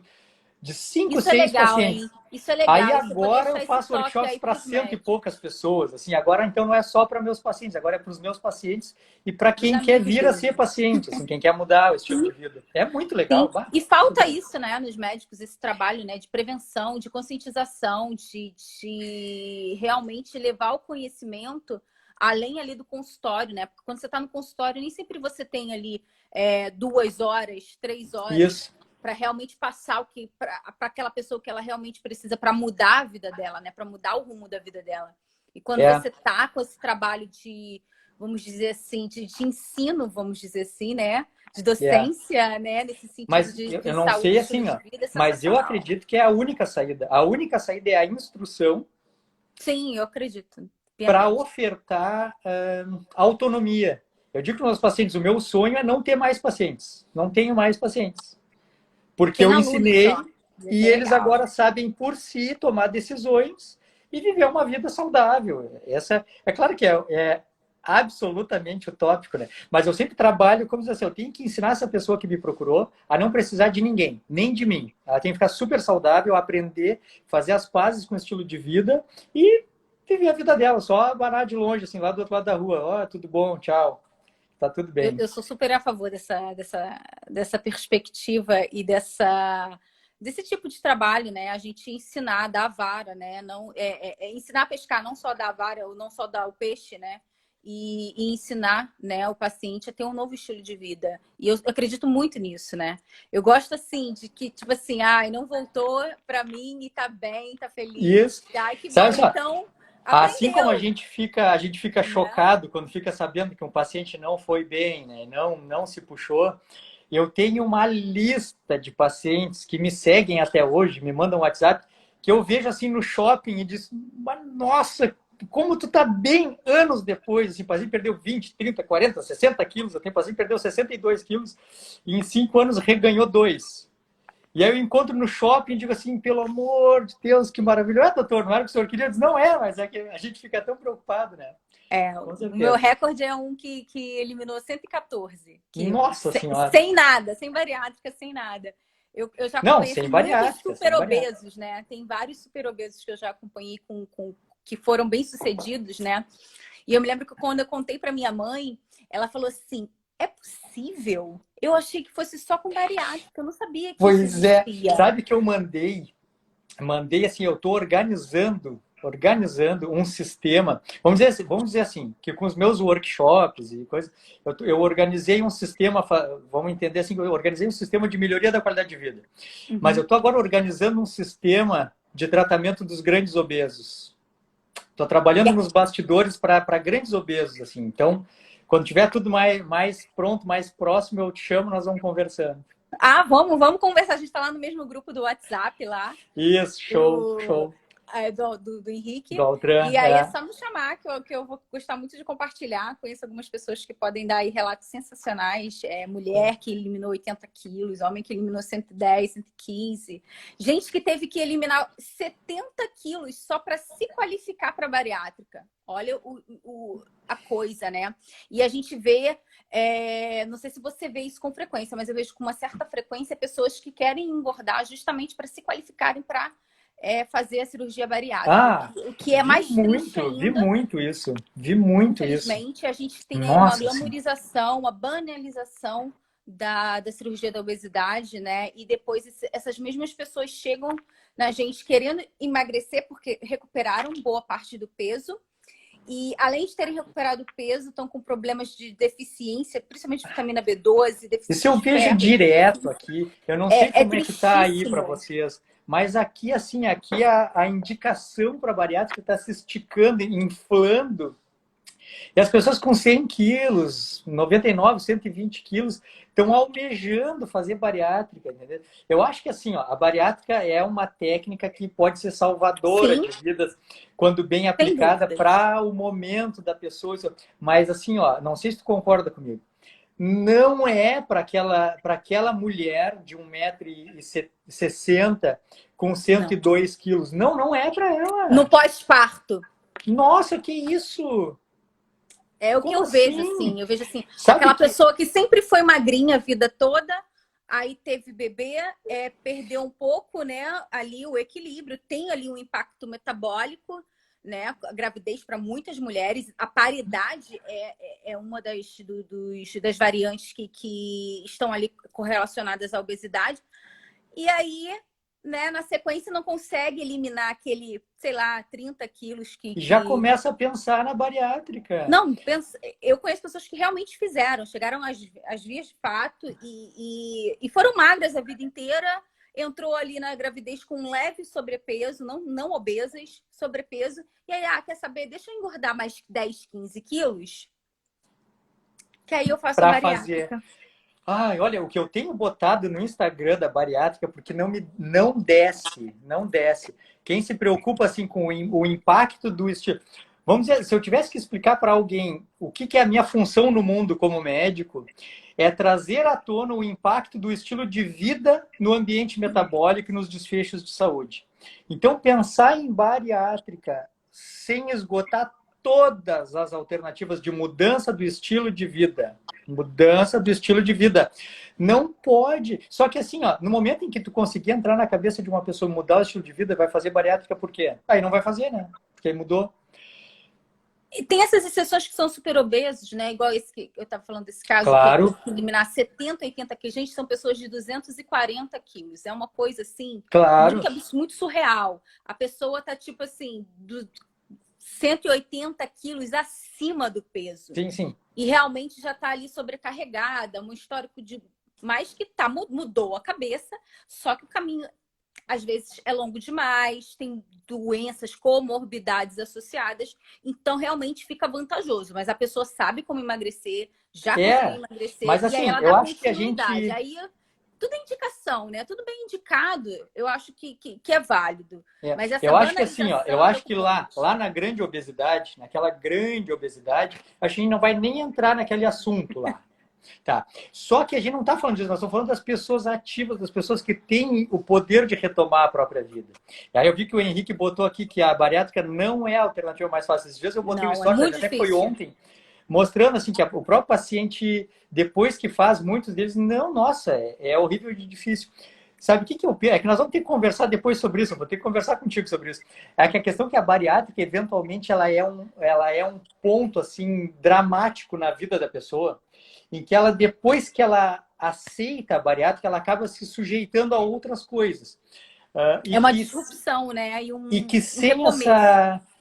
de 5, 6 pacientes. Hein? Isso é legal. Aí agora eu faço workshops para 100 e poucas pessoas. Assim, agora então não é só para meus pacientes, agora é para os meus pacientes e para quem quer vir a ser paciente, assim, quem quer mudar o estilo de vida. É muito legal. E falta isso, né, nos médicos, esse trabalho, né, de prevenção, de conscientização, de realmente levar o conhecimento além ali do consultório, né? Porque quando você está no consultório, nem sempre você tem ali 2 horas, 3 horas para realmente passar o que para aquela pessoa que ela realmente precisa para mudar a vida dela, né? Para mudar o rumo da vida dela. E quando você tá com esse trabalho de, vamos dizer assim, de ensino, vamos dizer assim, né? De docência, né? Nesse sentido mas de eu não saúde, sei assim, mas eu acredito que é a única saída. A única saída é a instrução. Sim, eu acredito. Para ofertar autonomia. Eu digo para os meus pacientes, o meu sonho é não ter mais pacientes. Não tenho mais pacientes. Porque eu ensinei e eles agora sabem por si tomar decisões e viver uma vida saudável. Essa é claro que é absolutamente utópico, né? Mas eu sempre trabalho como dizer assim, eu tenho que ensinar essa pessoa que me procurou a não precisar de ninguém, nem de mim. Ela tem que ficar super saudável, aprender, fazer as pazes com o estilo de vida e viver a vida dela, só parar de longe, assim, lá do outro lado da rua. Tudo bom, tchau. Tá tudo bem. Eu sou super a favor dessa perspectiva e desse tipo de trabalho, né? A gente ensinar, dar a vara, né? Não, ensinar a pescar, não só dar a vara, ou não só dar o peixe, né? E ensinar, né, o paciente a ter um novo estilo de vida. E eu acredito muito nisso, né? Eu gosto, assim, de que, tipo assim, não voltou pra mim e tá bem, tá feliz. Isso. Ai, que bom. Sabe, então... Assim como a gente fica chocado quando fica sabendo que um paciente não foi bem, né? Não se puxou. Eu tenho uma lista de pacientes que me seguem até hoje, me mandam um WhatsApp, que eu vejo assim no shopping e diz, nossa, como tu tá bem anos depois. Assim, o paciente perdeu 20, 30, 40, 60 quilos. Eu tenho paciente que perdeu 62 quilos e em 5 anos reganhou 2. E aí eu encontro no shopping e digo assim, pelo amor de Deus, que maravilha. Doutor, não era o que o senhor queria? Não é, mas é que a gente fica tão preocupado, né? O meu recorde é um que eliminou 114. Nossa Senhora! Sem nada, sem bariátrica, sem nada. Eu já acompanhei muitos super obesos, né? Tem vários super obesos que eu já acompanhei que foram bem-sucedidos, né? E eu me lembro que quando eu contei para minha mãe, ela falou assim, é possível? Eu achei que fosse só com bariátrica, eu não sabia que isso Pois é, existia. sabe que eu mandei assim, eu estou organizando um sistema, vamos dizer assim, que com os meus workshops e coisas, eu organizei um sistema, vamos entender assim, eu organizei um sistema de melhoria da qualidade de vida. Mas eu estou agora organizando um sistema de tratamento dos grandes obesos. Estou trabalhando nos bastidores para grandes obesos, assim. Então, quando tiver tudo mais pronto, mais próximo, eu te chamo, nós vamos conversando. Ah, vamos conversar. A gente está lá no mesmo grupo do WhatsApp lá. Isso, show. Do Henrique. Do Altran, e aí é só me chamar, que eu vou gostar muito de compartilhar. Conheço algumas pessoas que podem dar aí relatos sensacionais. Mulher que eliminou 80 quilos, homem que eliminou 110, 115. Gente que teve que eliminar 70 quilos só para se qualificar para bariátrica. Olha a coisa, né? E a gente vê, não sei se você vê isso com frequência, mas eu vejo com uma certa frequência pessoas que querem engordar justamente para se qualificarem para fazer a cirurgia bariátrica. O que é mais triste ainda. Vi muito isso. Infelizmente, a gente tem aí uma glamorização, uma banalização da cirurgia da obesidade, né? E depois essas mesmas pessoas chegam na gente querendo emagrecer porque recuperaram boa parte do peso. E além de terem recuperado o peso, estão com problemas de deficiência, principalmente de vitamina B12, deficiência. Isso eu vejo direto aqui. Eu não sei como é que está aí para vocês. Mas aqui, assim, a indicação para bariátrica está se esticando, inflando. E as pessoas com 100 quilos, 99, 120 quilos, estão almejando fazer bariátrica, entendeu? Eu acho que, assim, a bariátrica é uma técnica que pode ser salvadora de vidas quando bem aplicada para o momento da pessoa. Mas, assim, não sei se tu concorda comigo. Não é para aquela mulher de 1,60 m com 102 quilos. Não é para ela. No pós-parto. Nossa, que isso! É o que eu vejo, assim. Eu vejo assim, Sabe aquela pessoa que sempre foi magrinha a vida toda, aí teve bebê, perdeu um pouco, né? Ali o equilíbrio, tem ali um impacto metabólico, né? A gravidez para muitas mulheres, a paridade é uma das variantes que estão ali correlacionadas à obesidade. E aí, né, na sequência, não consegue eliminar aquele, sei lá, 30 quilos que... Já começa a pensar na bariátrica. Não, eu conheço pessoas que realmente fizeram, chegaram às vias de fato e foram magras a vida inteira, entrou ali na gravidez com um leve sobrepeso, não obesas, sobrepeso, e aí, quer saber, deixa eu engordar mais 10, 15 quilos, que aí eu faço a bariátrica. Ai, olha, o que eu tenho botado no Instagram da bariátrica, porque não desce. Quem se preocupa assim com o impacto do estilo... Vamos dizer, se eu tivesse que explicar para alguém o que é a minha função no mundo como médico, é trazer à tona o impacto do estilo de vida no ambiente metabólico e nos desfechos de saúde. Então, pensar em bariátrica sem esgotar todas as alternativas de mudança do estilo de vida. Não pode. Só que assim, no momento em que tu conseguir entrar na cabeça de uma pessoa mudar o estilo de vida, vai fazer bariátrica por quê? Aí não vai fazer, né? Porque aí mudou. E tem essas exceções que são super obesos, né? Igual esse que eu estava falando desse caso, claro. Que eliminar 70, 80 quilos. Gente, são pessoas de 240 quilos. É uma coisa assim, claro. muito surreal. A pessoa tá tipo assim, 180 quilos acima do peso. Sim. E realmente já está ali sobrecarregada, um histórico de... Mas que mudou a cabeça, só que o caminho, às vezes, é longo demais, tem doenças, comorbidades associadas, então realmente fica vantajoso. Mas a pessoa sabe como emagrecer, já conseguiu emagrecer, mas, assim, e aí ela eu dá acho que a gente... Aí tudo é indicação, né? Tudo bem indicado, eu acho que é válido. Mas essa eu acho que assim, eu acho que lá na grande obesidade, naquela grande obesidade, a gente não vai nem entrar naquele assunto lá. Tá. Só que a gente não está falando disso, nós estamos falando das pessoas ativas, das pessoas que têm o poder de retomar a própria vida. E aí eu vi que o Henrique botou aqui que a bariátrica não é a alternativa mais fácil. Esses dias eu botei uma história, até foi ontem, mostrando assim que o próprio paciente, depois que faz, muitos deles, nossa, é horrível de difícil. Sabe o que eu penso? É que nós vamos ter que conversar depois sobre isso, eu vou ter que conversar contigo sobre isso. É que a questão é que a bariátrica, eventualmente, ela é um ponto, assim, dramático na vida da pessoa, em que ela, depois que ela aceita a bariátrica, ela acaba se sujeitando a outras coisas. É uma disrupção, né? E que Um recomeço.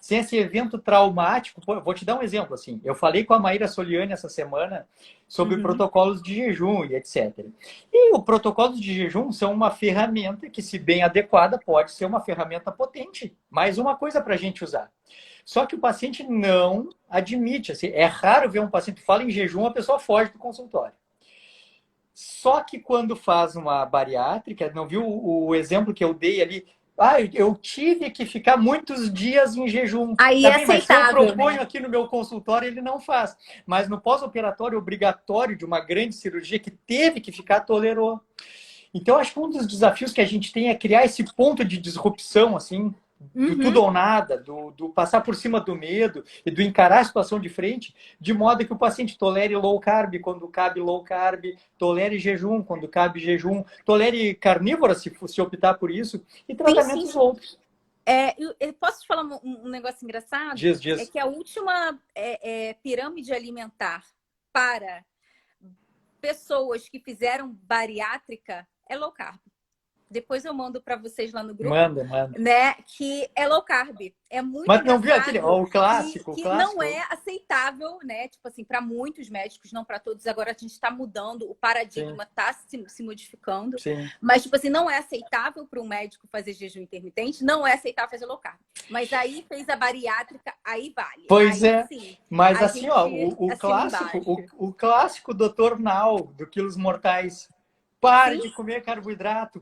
sem esse evento traumático, vou te dar um exemplo, assim, eu falei com a Maíra Soliani essa semana sobre protocolos de jejum e etc. E os protocolos de jejum são uma ferramenta que, se bem adequada, pode ser uma ferramenta potente. Mais uma coisa para a gente usar. Só que o paciente não admite. Assim, é raro ver um paciente que fala em jejum, a pessoa foge do consultório. Só que quando faz uma bariátrica, não viu o exemplo que eu dei ali? Eu tive que ficar muitos dias em jejum. Aí Tá é bem, mas se eu aceitável, proponho né? aqui no meu consultório, ele não faz. Mas no pós-operatório obrigatório de uma grande cirurgia que teve que ficar, tolerou. Então, acho que um dos desafios que a gente tem é criar esse ponto de disrupção, assim, do tudo ou nada, do passar por cima do medo e do encarar a situação de frente, de modo que o paciente tolere low carb quando cabe low carb, tolere jejum quando cabe jejum, tolere carnívora se optar por isso, e tratamentos outros. Eu posso te falar um negócio engraçado? Diz. É que a última pirâmide alimentar para pessoas que fizeram bariátrica é low carb. Depois eu mando para vocês lá no grupo. Manda. Né? Que é low carb. É muito Mas não viu aquele, o clássico, que o clássico. não é aceitável, né? Tipo assim, para muitos médicos, não para todos. Agora a gente está mudando, o paradigma está se modificando. Sim. Mas, tipo assim, não é aceitável para um médico fazer jejum intermitente, não é aceitável fazer low carb. Mas aí fez a bariátrica, aí vale. Pois aí, é. Sim, mas assim, ó, o clássico Dr. Nau do Quilos Mortais. Pare de comer carboidrato,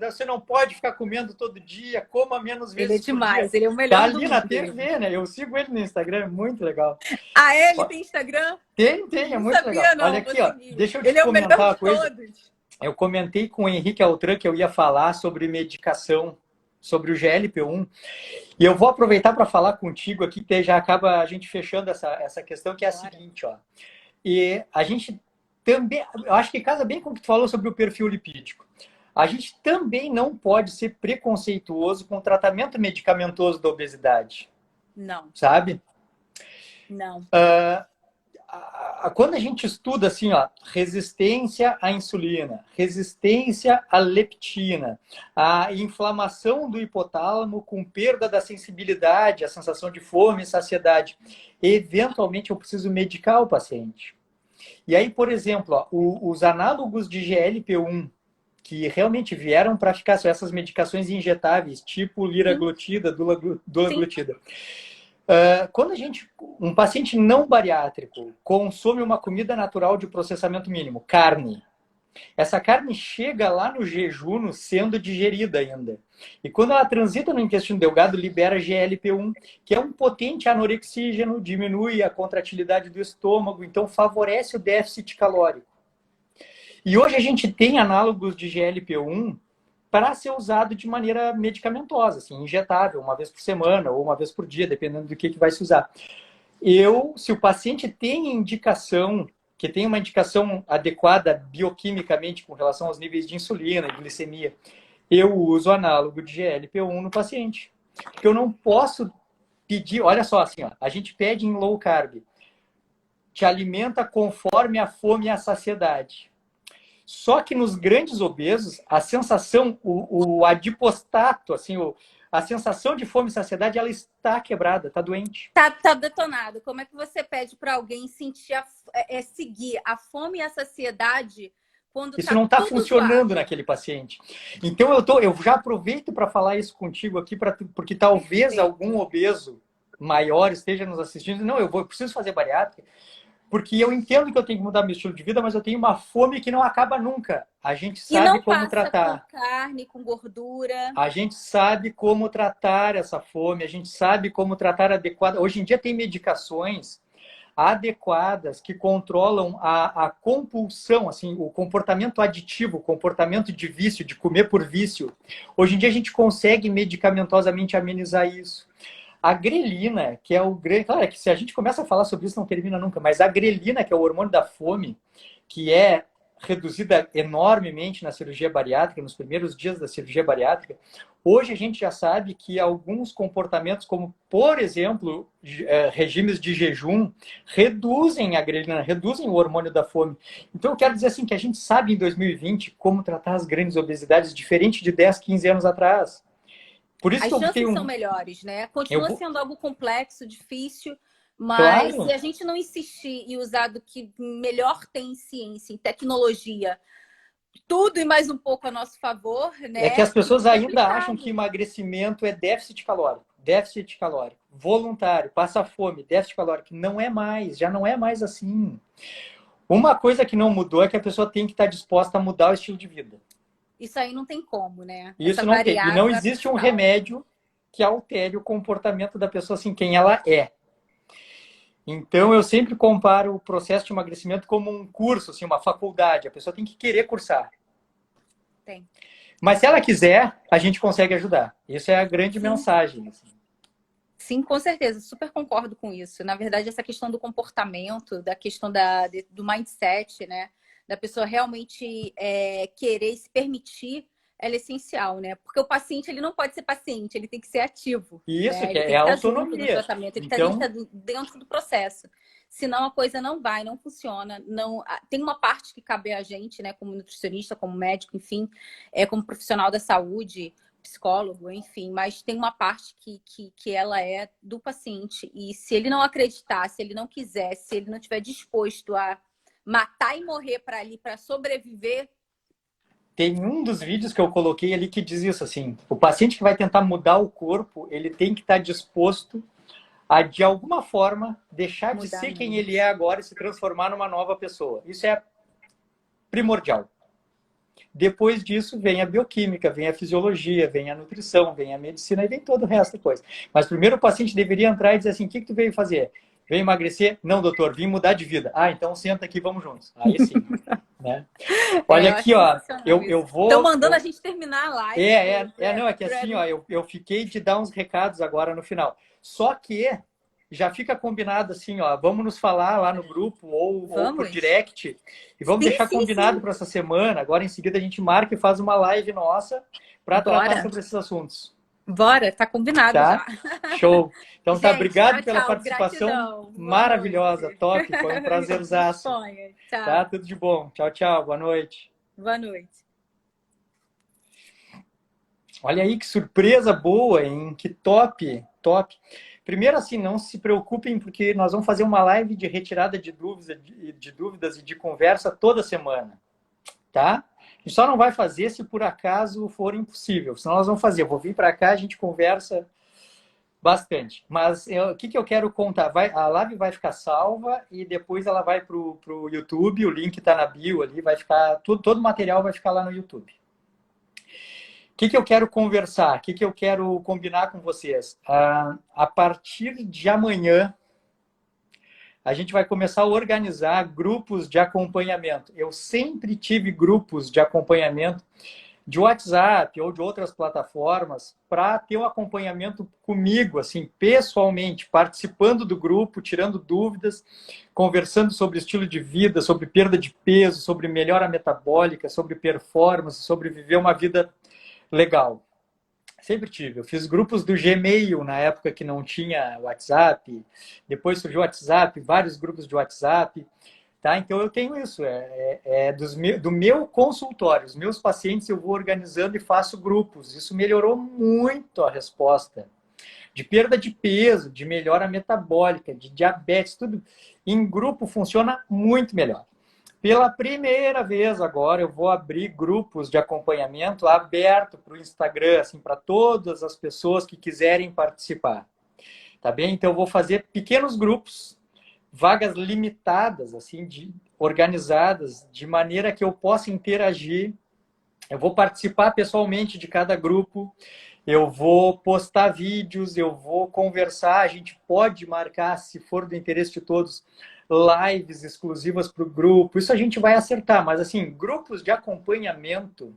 Você não pode ficar comendo todo dia, coma menos vezes ele é demais, por dia. ele é o melhor Tá do ali mundo. na TV, né? Eu sigo ele no Instagram, é muito legal. Ele tem Instagram? Tem, é muito sabia, legal. não, Olha aqui, ó, deixa eu te ele comentar uma é o melhor coisa. de todos. Eu comentei com o Henrique Altran que eu ia falar sobre medicação, sobre o GLP-1. E eu vou aproveitar para falar contigo aqui, que já acaba a gente fechando essa questão, que é a seguinte, ó. E a gente também, eu acho que casa bem com o que tu falou sobre o perfil lipídico. A gente também não pode ser preconceituoso com o tratamento medicamentoso da obesidade. Não. Sabe? Não. Quando a gente estuda assim, ó, resistência à insulina, resistência à leptina, a inflamação do hipotálamo com perda da sensibilidade, a sensação de fome e saciedade, eventualmente eu preciso medicar o paciente. E aí, por exemplo, ó, os análogos de GLP-1 que realmente vieram para ficar, são essas medicações injetáveis, tipo liraglutida, dulaglutida. Quando um paciente não bariátrico consome uma comida natural de processamento mínimo, carne, essa carne chega lá no jejum sendo digerida ainda. E quando ela transita no intestino delgado, libera GLP-1, que é um potente anorexígeno, diminui a contratilidade do estômago, então favorece o déficit calórico. E hoje a gente tem análogos de GLP-1 para ser usado de maneira medicamentosa, assim, injetável, uma vez por semana ou uma vez por dia, dependendo do que vai se usar. Se o paciente tem indicação, que tem uma indicação adequada bioquimicamente com relação aos níveis de insulina e glicemia, eu uso análogo de GLP-1 no paciente. Porque eu não posso pedir, olha só, assim, ó, a gente pede em low carb, te alimenta conforme a fome e a saciedade. Só que nos grandes obesos, a sensação, o adipostato, assim, a sensação de fome e saciedade, ela está quebrada, está doente. Tá detonado. Como é que você pede para alguém sentir seguir a fome e a saciedade quando isso não está funcionando zoado naquele paciente? Então eu já aproveito para falar isso contigo aqui, porque talvez algum obeso maior esteja nos assistindo. Não, eu preciso fazer bariátrica. Porque eu entendo que eu tenho que mudar meu estilo de vida, mas eu tenho uma fome que não acaba nunca. A gente sabe como tratar. Com carne, com gordura. A gente sabe como tratar essa fome, a gente sabe como tratar adequada. Hoje em dia tem medicações adequadas que controlam a compulsão, assim, o comportamento aditivo, o comportamento de vício, de comer por vício. Hoje em dia a gente consegue medicamentosamente amenizar isso. A grelina, que é o... Claro, que se a gente começa a falar sobre isso, não termina nunca, mas a grelina, que é o hormônio da fome, que é reduzida enormemente na cirurgia bariátrica, nos primeiros dias da cirurgia bariátrica, hoje a gente já sabe que alguns comportamentos, como, por exemplo, regimes de jejum, reduzem a grelina, reduzem o hormônio da fome. Então, eu quero dizer assim, que a gente sabe em 2020 como tratar as grandes obesidades, diferente de 10, 15 anos atrás. Por isso As que eu chances tenho... são melhores, né? Continua sendo algo complexo, difícil, mas Claro. se a gente não insistir e usar do que melhor tem em ciência, em tecnologia, tudo e mais um pouco a nosso favor, né? É que as pessoas Fica ainda complicado. acham que emagrecimento é déficit calórico. Déficit calórico. Voluntário, passa fome, déficit calórico. Não é mais, já não é mais assim. Uma coisa que não mudou é que a pessoa tem que estar disposta a mudar o estilo de vida. Isso aí não tem como, né? Isso Essa não tem. E variável não é existe um principal. remédio que altere o comportamento da pessoa assim, quem ela é. Então, eu sempre comparo o processo de emagrecimento como um curso, assim, uma faculdade. A pessoa tem que querer cursar. Tem. Mas se ela quiser, a gente consegue ajudar. Isso é a grande mensagem. Assim. Sim, com certeza, super concordo com isso. Na verdade, essa questão do comportamento, da questão do mindset, né? Da pessoa realmente querer se permitir, ela é essencial, né? Porque o paciente, ele não pode ser paciente, ele tem que ser ativo. Isso, né? que Ele tem é que a estar junto no autonomia. tratamento, ele Então... tem que estar dentro do processo. Senão a coisa não vai, não funciona. Não... Tem uma parte que cabe a gente, né? Como nutricionista, como médico, enfim, como profissional da saúde, psicólogo, enfim, mas tem uma parte que ela é do paciente. E se ele não acreditar, se ele não quiser, se ele não estiver disposto a matar e morrer para ali, para sobreviver. Tem um dos vídeos que eu coloquei ali que diz isso, assim, o paciente que vai tentar mudar o corpo, ele tem que estar disposto a, de alguma forma, deixar de ser quem ele é agora e se transformar numa nova pessoa. Isso é primordial. Depois disso, vem a bioquímica, vem a fisiologia, vem a nutrição, vem a medicina e vem todo o resto da coisa. Mas primeiro o paciente deveria entrar e dizer assim, o que tu veio fazer? Veio emagrecer? Não, doutor, vim mudar de vida. Ah, então senta aqui, vamos juntos. Aí sim. Né? Olha aqui, ó, eu vou... Estão mandando a gente terminar a live. Não, é que assim, ó, eu fiquei de dar uns recados agora no final. Só que já fica combinado assim, ó, vamos nos falar lá no grupo ou por direct e vamos deixar combinado para essa semana. Agora em seguida a gente marca e faz uma live nossa para tratar sobre esses assuntos. Bora, tá combinado já. Show. Então gente, obrigado tchau, pela participação gratidão. maravilhosa, top, foi um prazerzaço. Tá, tudo de bom. Tchau, tchau, boa noite. Boa noite. Olha aí que surpresa boa, hein? Que top, top. Primeiro, assim, não se preocupem, porque nós vamos fazer uma live de retirada de dúvidas e de conversa toda semana, tá? A gente só não vai fazer se por acaso for impossível, senão nós vamos fazer. Eu vou vir para cá, a gente conversa bastante. Mas o que eu quero contar? A live vai ficar salva e depois ela vai para o YouTube, o link está na bio ali, vai ficar, todo o material vai ficar lá no YouTube. O que eu quero conversar? O que eu quero combinar com vocês? A partir de amanhã, a gente vai começar a organizar grupos de acompanhamento. Eu sempre tive grupos de acompanhamento de WhatsApp ou de outras plataformas para ter um acompanhamento comigo, assim, pessoalmente, participando do grupo, tirando dúvidas, conversando sobre estilo de vida, sobre perda de peso, sobre melhora metabólica, sobre performance, sobre viver uma vida legal. Sempre tive. Eu fiz grupos do Gmail na época que não tinha WhatsApp. Depois surgiu o WhatsApp, vários grupos de WhatsApp. Tá? Então eu tenho isso. Do meu consultório. Os meus pacientes eu vou organizando e faço grupos. Isso melhorou muito a resposta. De perda de peso, de melhora metabólica, de diabetes, tudo. Em grupo funciona muito melhor. Pela primeira vez agora, eu vou abrir grupos de acompanhamento aberto para o Instagram, assim, para todas as pessoas que quiserem participar. Tá bem? Então, eu vou fazer pequenos grupos, vagas limitadas, assim, organizadas, de maneira que eu possa interagir. Eu vou participar pessoalmente de cada grupo, eu vou postar vídeos, eu vou conversar, a gente pode marcar, se for do interesse de todos, lives exclusivas para o grupo, isso a gente vai acertar, mas assim, grupos de acompanhamento,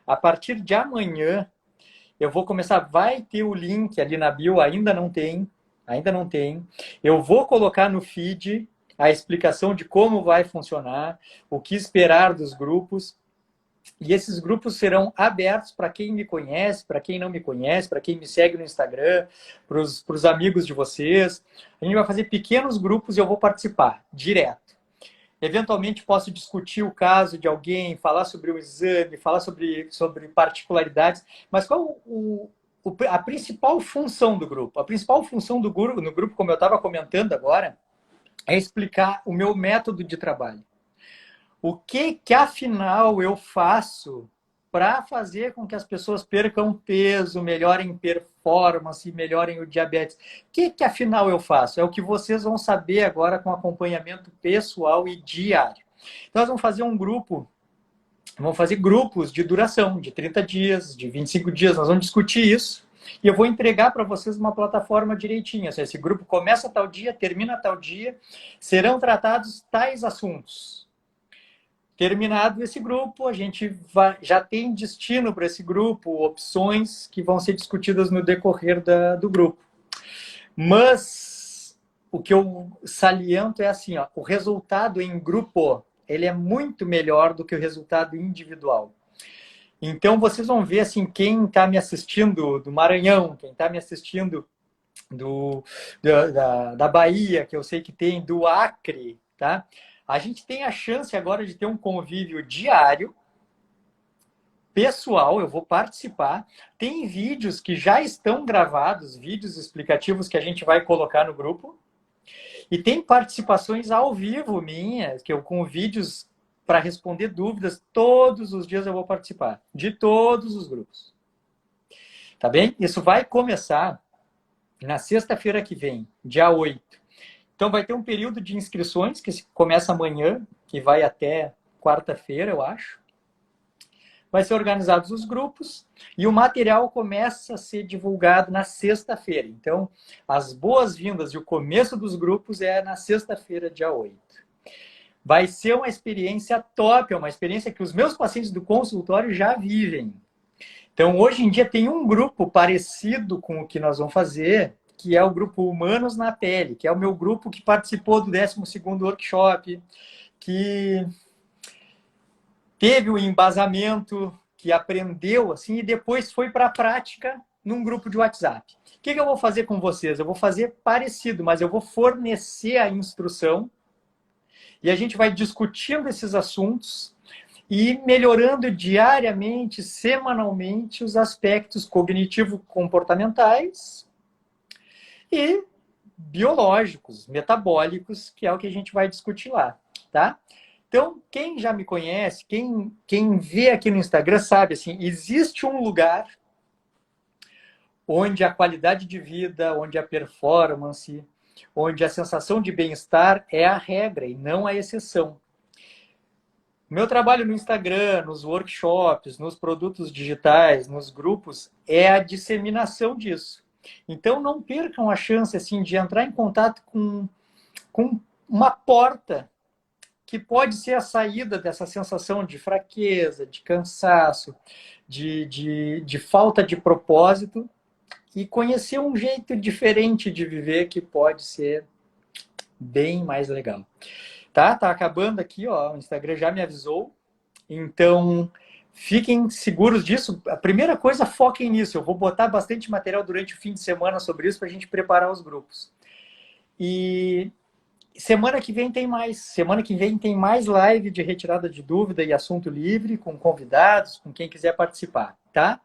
a partir de amanhã, eu vou começar, vai ter o link ali na bio, ainda não tem, eu vou colocar no feed, a explicação de como vai funcionar, o que esperar dos grupos. E esses grupos serão abertos para quem me conhece, para quem não me conhece, para quem me segue no Instagram, para os amigos de vocês. A gente vai fazer pequenos grupos e eu vou participar direto. Eventualmente posso discutir o caso de alguém, falar sobre o exame, falar sobre particularidades, mas qual a principal função do grupo? A principal função do grupo, no grupo, como eu estava comentando agora, é explicar o meu método de trabalho. O que afinal eu faço para fazer com que as pessoas percam peso, melhorem performance, melhorem o diabetes? O que afinal eu faço? É o que vocês vão saber agora com acompanhamento pessoal e diário. Então, nós vamos fazer um grupo, vamos fazer grupos de duração, de 30 dias, de 25 dias, nós vamos discutir isso. E eu vou entregar para vocês uma plataforma direitinha. Esse grupo começa tal dia, termina tal dia, serão tratados tais assuntos. Terminado esse grupo, a gente já tem destino para esse grupo, opções que vão ser discutidas no decorrer do grupo. Mas o que eu saliento é assim, ó, o resultado em grupo, ele é muito melhor do que o resultado individual. Então, vocês vão ver assim, quem está me assistindo do Maranhão, quem está me assistindo da Bahia, que eu sei que tem, do Acre, tá? A gente tem a chance agora de ter um convívio diário, pessoal, eu vou participar. Tem vídeos que já estão gravados, vídeos explicativos que a gente vai colocar no grupo. E tem participações ao vivo minhas, que eu com vídeos para responder dúvidas. Todos os dias eu vou participar, de todos os grupos. Tá bem? Isso vai começar na sexta-feira que vem, dia 8. Então, vai ter um período de inscrições que começa amanhã e vai até quarta-feira, eu acho. Vai ser organizados os grupos e o material começa a ser divulgado na sexta-feira. Então, as boas-vindas e o começo dos grupos é na sexta-feira, dia 8. Vai ser uma experiência top, é uma experiência que os meus pacientes do consultório já vivem. Então, hoje em dia, tem um grupo parecido com o que nós vamos fazer, que é o grupo Humanos na Pele, que é o meu grupo que participou do 12º workshop, que teve o embasamento, que aprendeu, assim, e depois foi para a prática num grupo de WhatsApp. O que eu vou fazer com vocês? Eu vou fazer parecido, mas eu vou fornecer a instrução e a gente vai discutindo esses assuntos e melhorando diariamente, semanalmente, os aspectos cognitivo-comportamentais e biológicos, metabólicos, que é o que a gente vai discutir lá, tá? Então, quem já me conhece, quem vê aqui no Instagram sabe, assim, existe um lugar onde a qualidade de vida, onde a performance, onde a sensação de bem-estar é a regra e não a exceção. Meu trabalho no Instagram, nos workshops, nos produtos digitais, nos grupos, é a disseminação disso. Então, não percam a chance assim, de entrar em contato com uma porta que pode ser a saída dessa sensação de fraqueza, de cansaço, de falta de propósito e conhecer um jeito diferente de viver que pode ser bem mais legal. Tá acabando aqui, ó, o Instagram já me avisou. Então, fiquem seguros disso. A primeira coisa, foquem nisso. Eu vou botar bastante material durante o fim de semana sobre isso para a gente preparar os grupos. E semana que vem tem mais. Semana que vem tem mais live de retirada de dúvida e assunto livre, com convidados, com quem quiser participar, tá?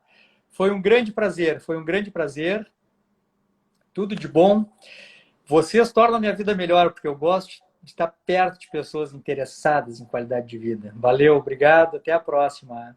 Foi um grande prazer, Tudo de bom. Vocês tornam a minha vida melhor, porque eu gosto de estar perto de pessoas interessadas em qualidade de vida. Valeu, obrigado, até a próxima.